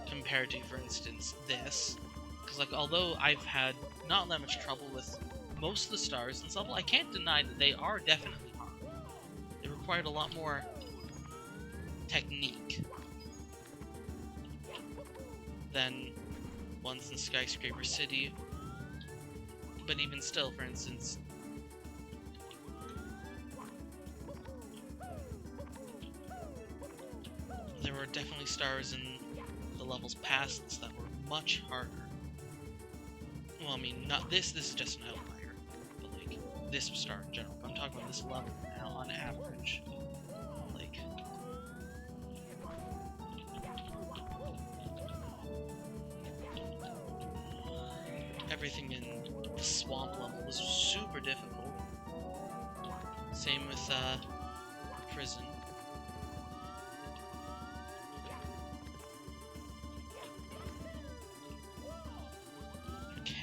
compared to, for instance, this. Because, like, although I've had not that much trouble with most of the stars in this level, I can't deny that they are definitely hard. They required a lot more technique than ones in Skyscraper City. But even still, for instance, there were definitely stars in the levels past this that were much harder. Well, I mean, not this is just an outlier, but like this star in general. But I'm talking about this level now on average. Like, everything in the swamp level was super difficult. Same with prison. Okay.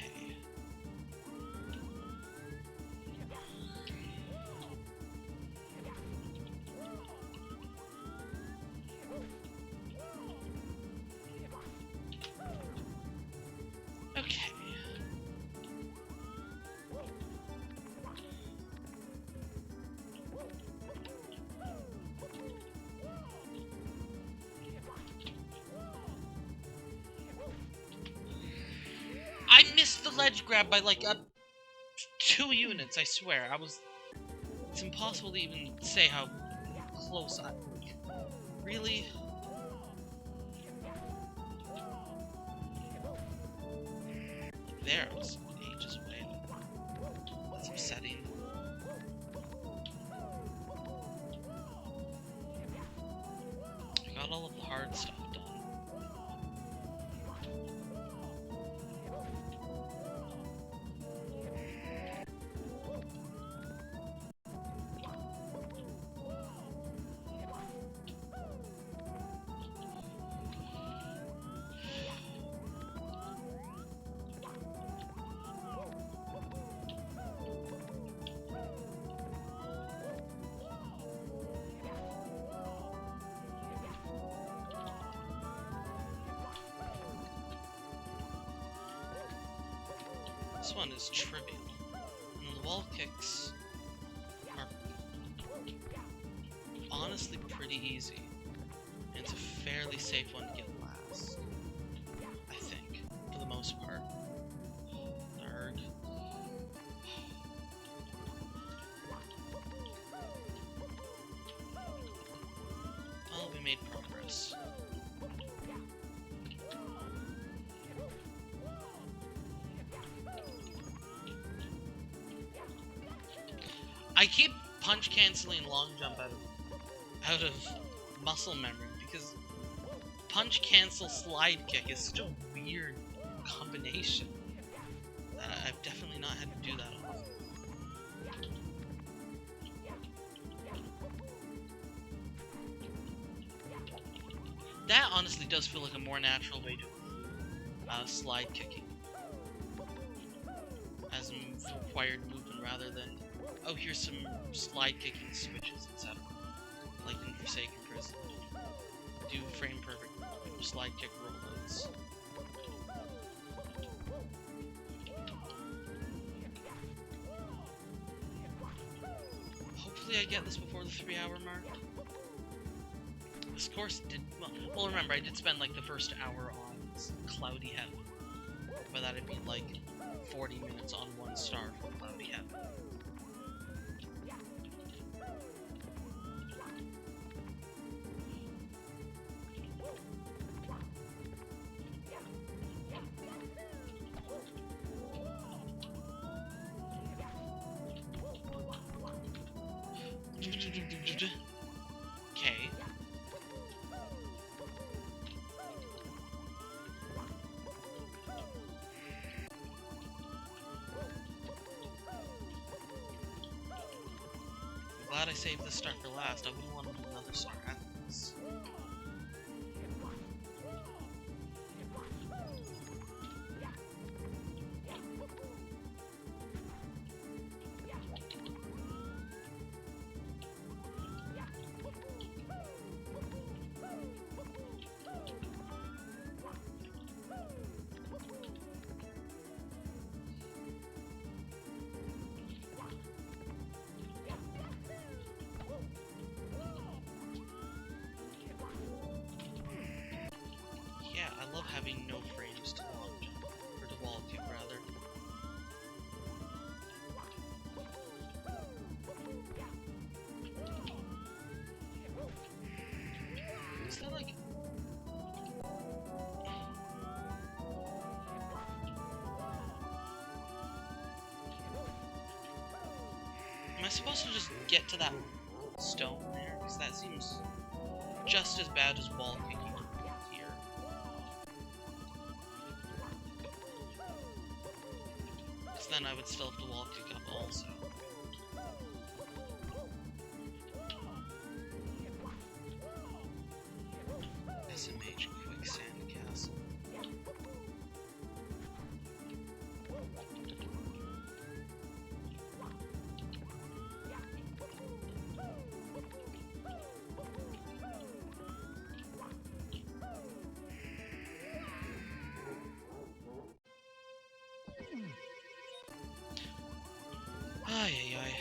Okay. I missed the ledge grab by like 2 units, I swear. It's impossible to even say how close I... Really? There, it was ages away. That's upsetting. I got all of the hard stuff done. This one is trivial, and the wall kicks are honestly pretty easy, and it's a fairly safe one to get last, I think, for the most part. Third. Well, we made progress. I keep punch canceling long jump out of muscle memory because punch cancel slide kick is such a weird combination. I've definitely not had to do that often. That honestly does feel like a more natural way to slide kicking as a required movement rather than, oh, here's some slide kicking switches, etc. Like in Forsaken Prison. Do frame perfect slide kick rollouts. Hopefully I get this before the 3-hour mark. This course did, well remember I did spend like the first hour on Cloudy Heaven. By that I mean like 40 minutes on 1 star for Cloudy Heaven. Okay. I'm glad I saved this star for last. I wouldn't want to do another star after this. Yeah, I love having no frames to long jump, or to wall kick rather. Is that like... Am I supposed to just get to that stone there? Because that seems just as bad as wall kicking here. Because then I would still have to wall kick up also. SMH Quicksand Castle. Ay ay ay.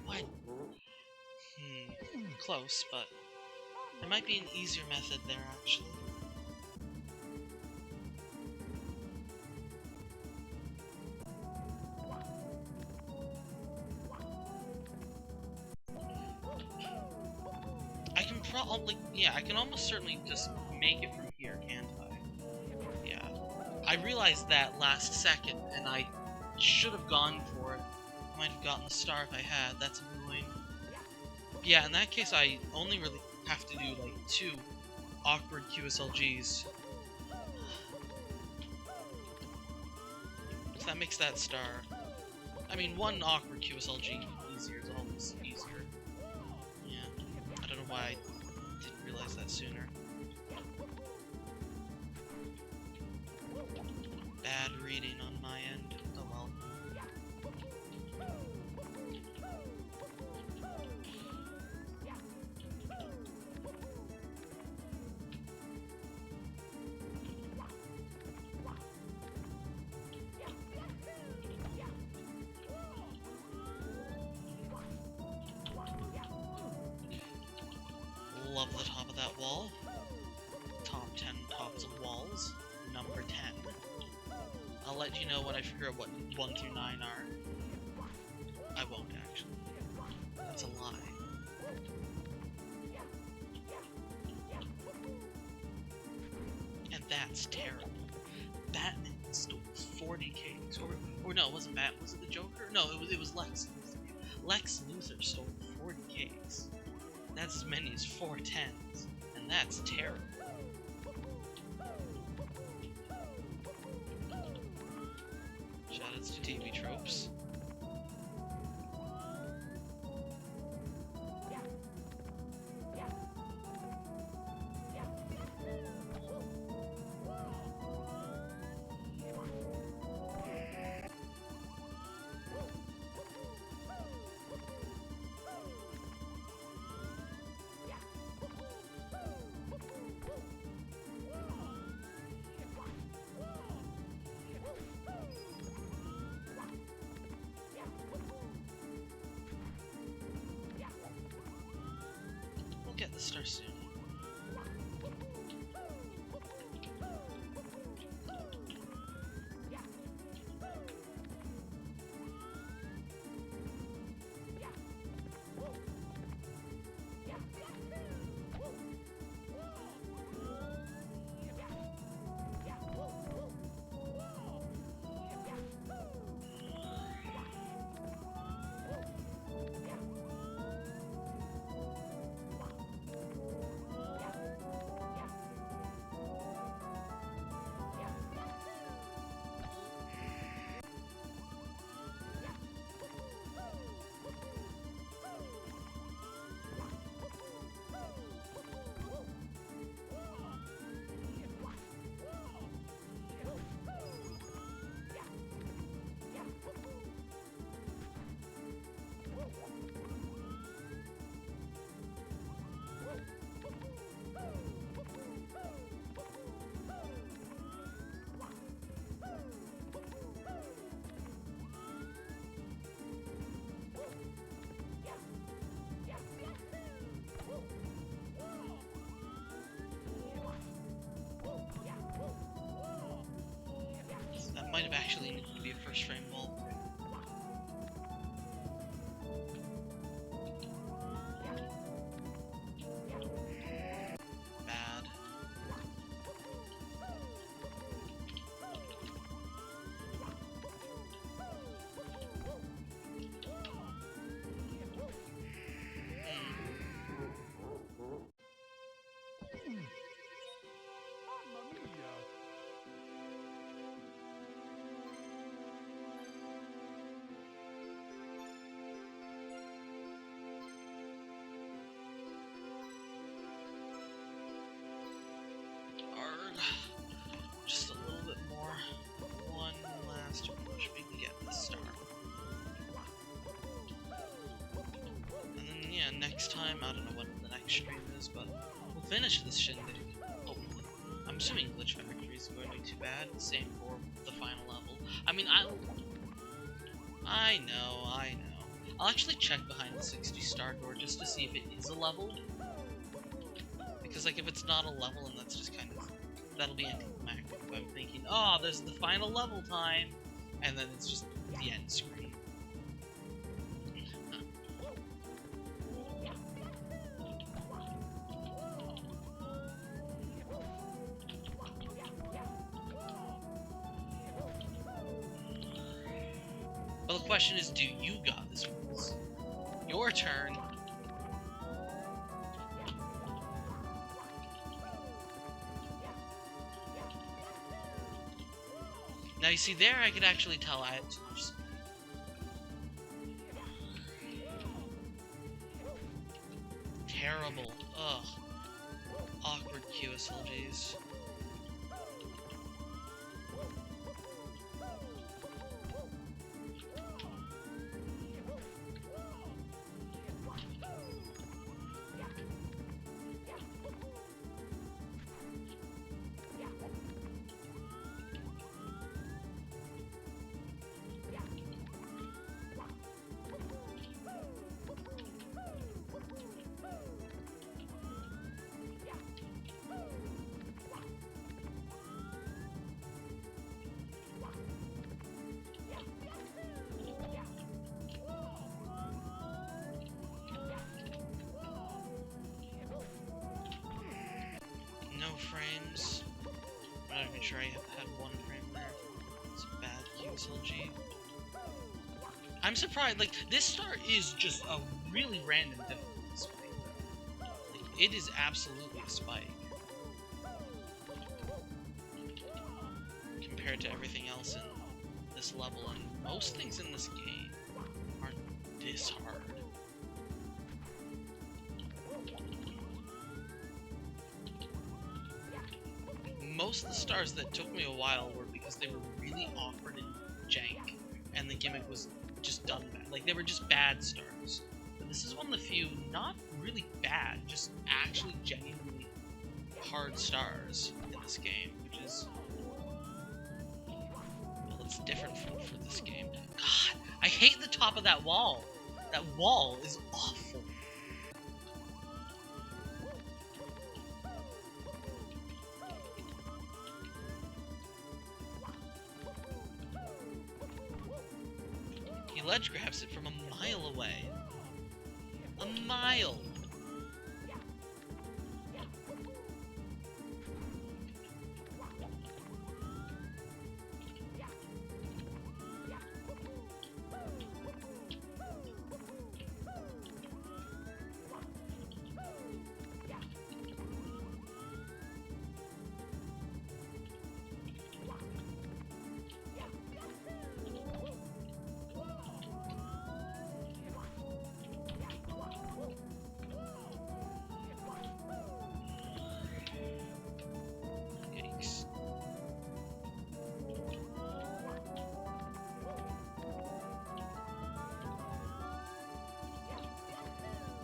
What? Close, but there might be an easier method there, actually. I can probably, yeah, I can almost certainly just make it from here, can't I? Yeah. I realized that last second, and I should have gone for it. Might have gotten the star if I had. That's annoying. Yeah, in that case, I only really have to do, like, 2 awkward QSLGs. So that makes that star. I mean, 1 awkward QSLG easier is always easier. Yeah. I don't know why I didn't realize that sooner. reading on my end. Oh well. Love the top of that wall. Top 10 tops of walls. Number 10. I'll let you know when I figure out what 1 through 9 are. I won't, actually. That's a lie. And that's terrible. Batman stole 40 cakes. Or no, it wasn't Batman. Was it the Joker? No, it was Lex Luthor. Lex Luthor stole 40 cakes. That's as many as 4 10s. And that's terrible. Shoutouts to TV tropes. We'll get the star soon. That might have actually needed to be a first frame ball. Bad. Mamma mia! Arg. Just a little bit more. One last push. We can get this star. And then, yeah, next time, I don't know what the next stream is, but we'll finish this shindig. Hopefully. I'm assuming Glitch Factory isn't going to be too bad. Same for the final level. I mean, I know. I'll actually check behind the 60-star door just to see if it is a level. Because, like, if it's not a level, then that's just kind of... That'll be anticlimactic. If I'm thinking, oh, there's the final level time! And then it's just the end screen. Well, the question is, do you got this rules? Your turn. Now you see there, I could actually tell I had too much speed. Terrible. Ugh. Awkward QSLGs. no frames. I'm not even sure I had 1 frame there. It's a bad QSLG. I'm surprised, like, this star is just a really random difficulty spike. Like, it is absolutely a spike. Compared to everything else in this level, and most things in this game aren't this hard. Most of the stars that took me a while were because they were really awkward and jank, and the gimmick was just done bad. Like, they were just bad stars. But this is one of the few, not really bad, just actually genuinely hard stars in this game, which is... well, it's different for this game. God, I hate the top of that wall! That wall is awful. He ledge grabs it from a mile away. A mile!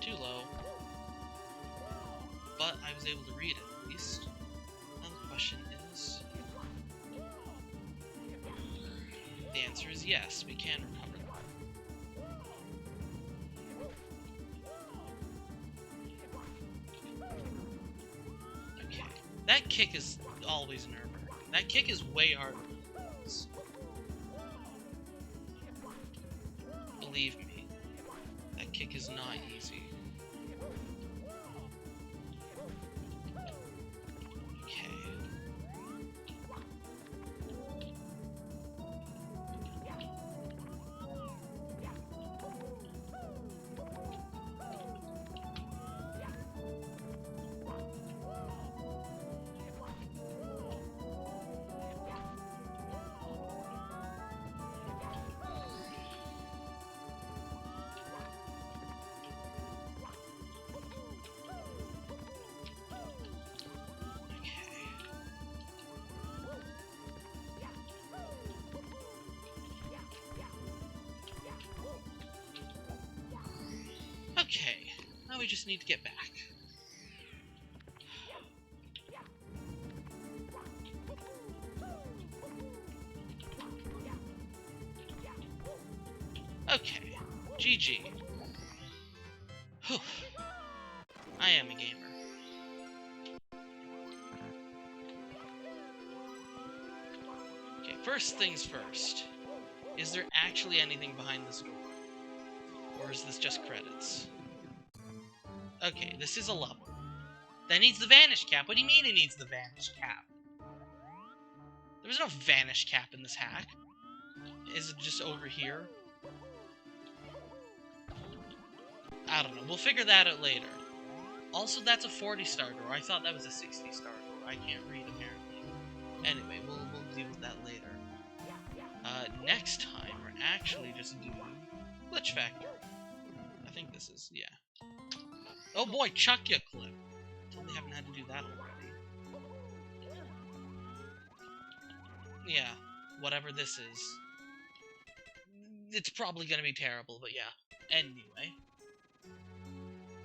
Too low. But I was able to read it, at least. Now the question is... the answer is yes, we can recover that. Okay. That kick is always nerve-wracking. That kick is way harder than this. Believe me, that kick is not easy. Okay. Okay, now we just need to get back. Okay, GG. Whew. I am a gamer. Okay, first things first. Is there actually anything behind this door? Or is this just credits? Okay, this is a level. That needs the vanish cap. What do you mean it needs the vanish cap? There was no vanish cap in this hack. Is it just over here? I don't know. We'll figure that out later. Also, that's a 40-star door. I thought that was a 60-star door. I can't read, apparently. Anyway, we'll deal with that later. Next time, we're actually just doing Glitch Factory. I think this is, yeah. Oh boy, Chuck Ya Clip. Totally haven't had to do that already. Yeah, whatever this is. It's probably gonna be terrible, but yeah. Anyway.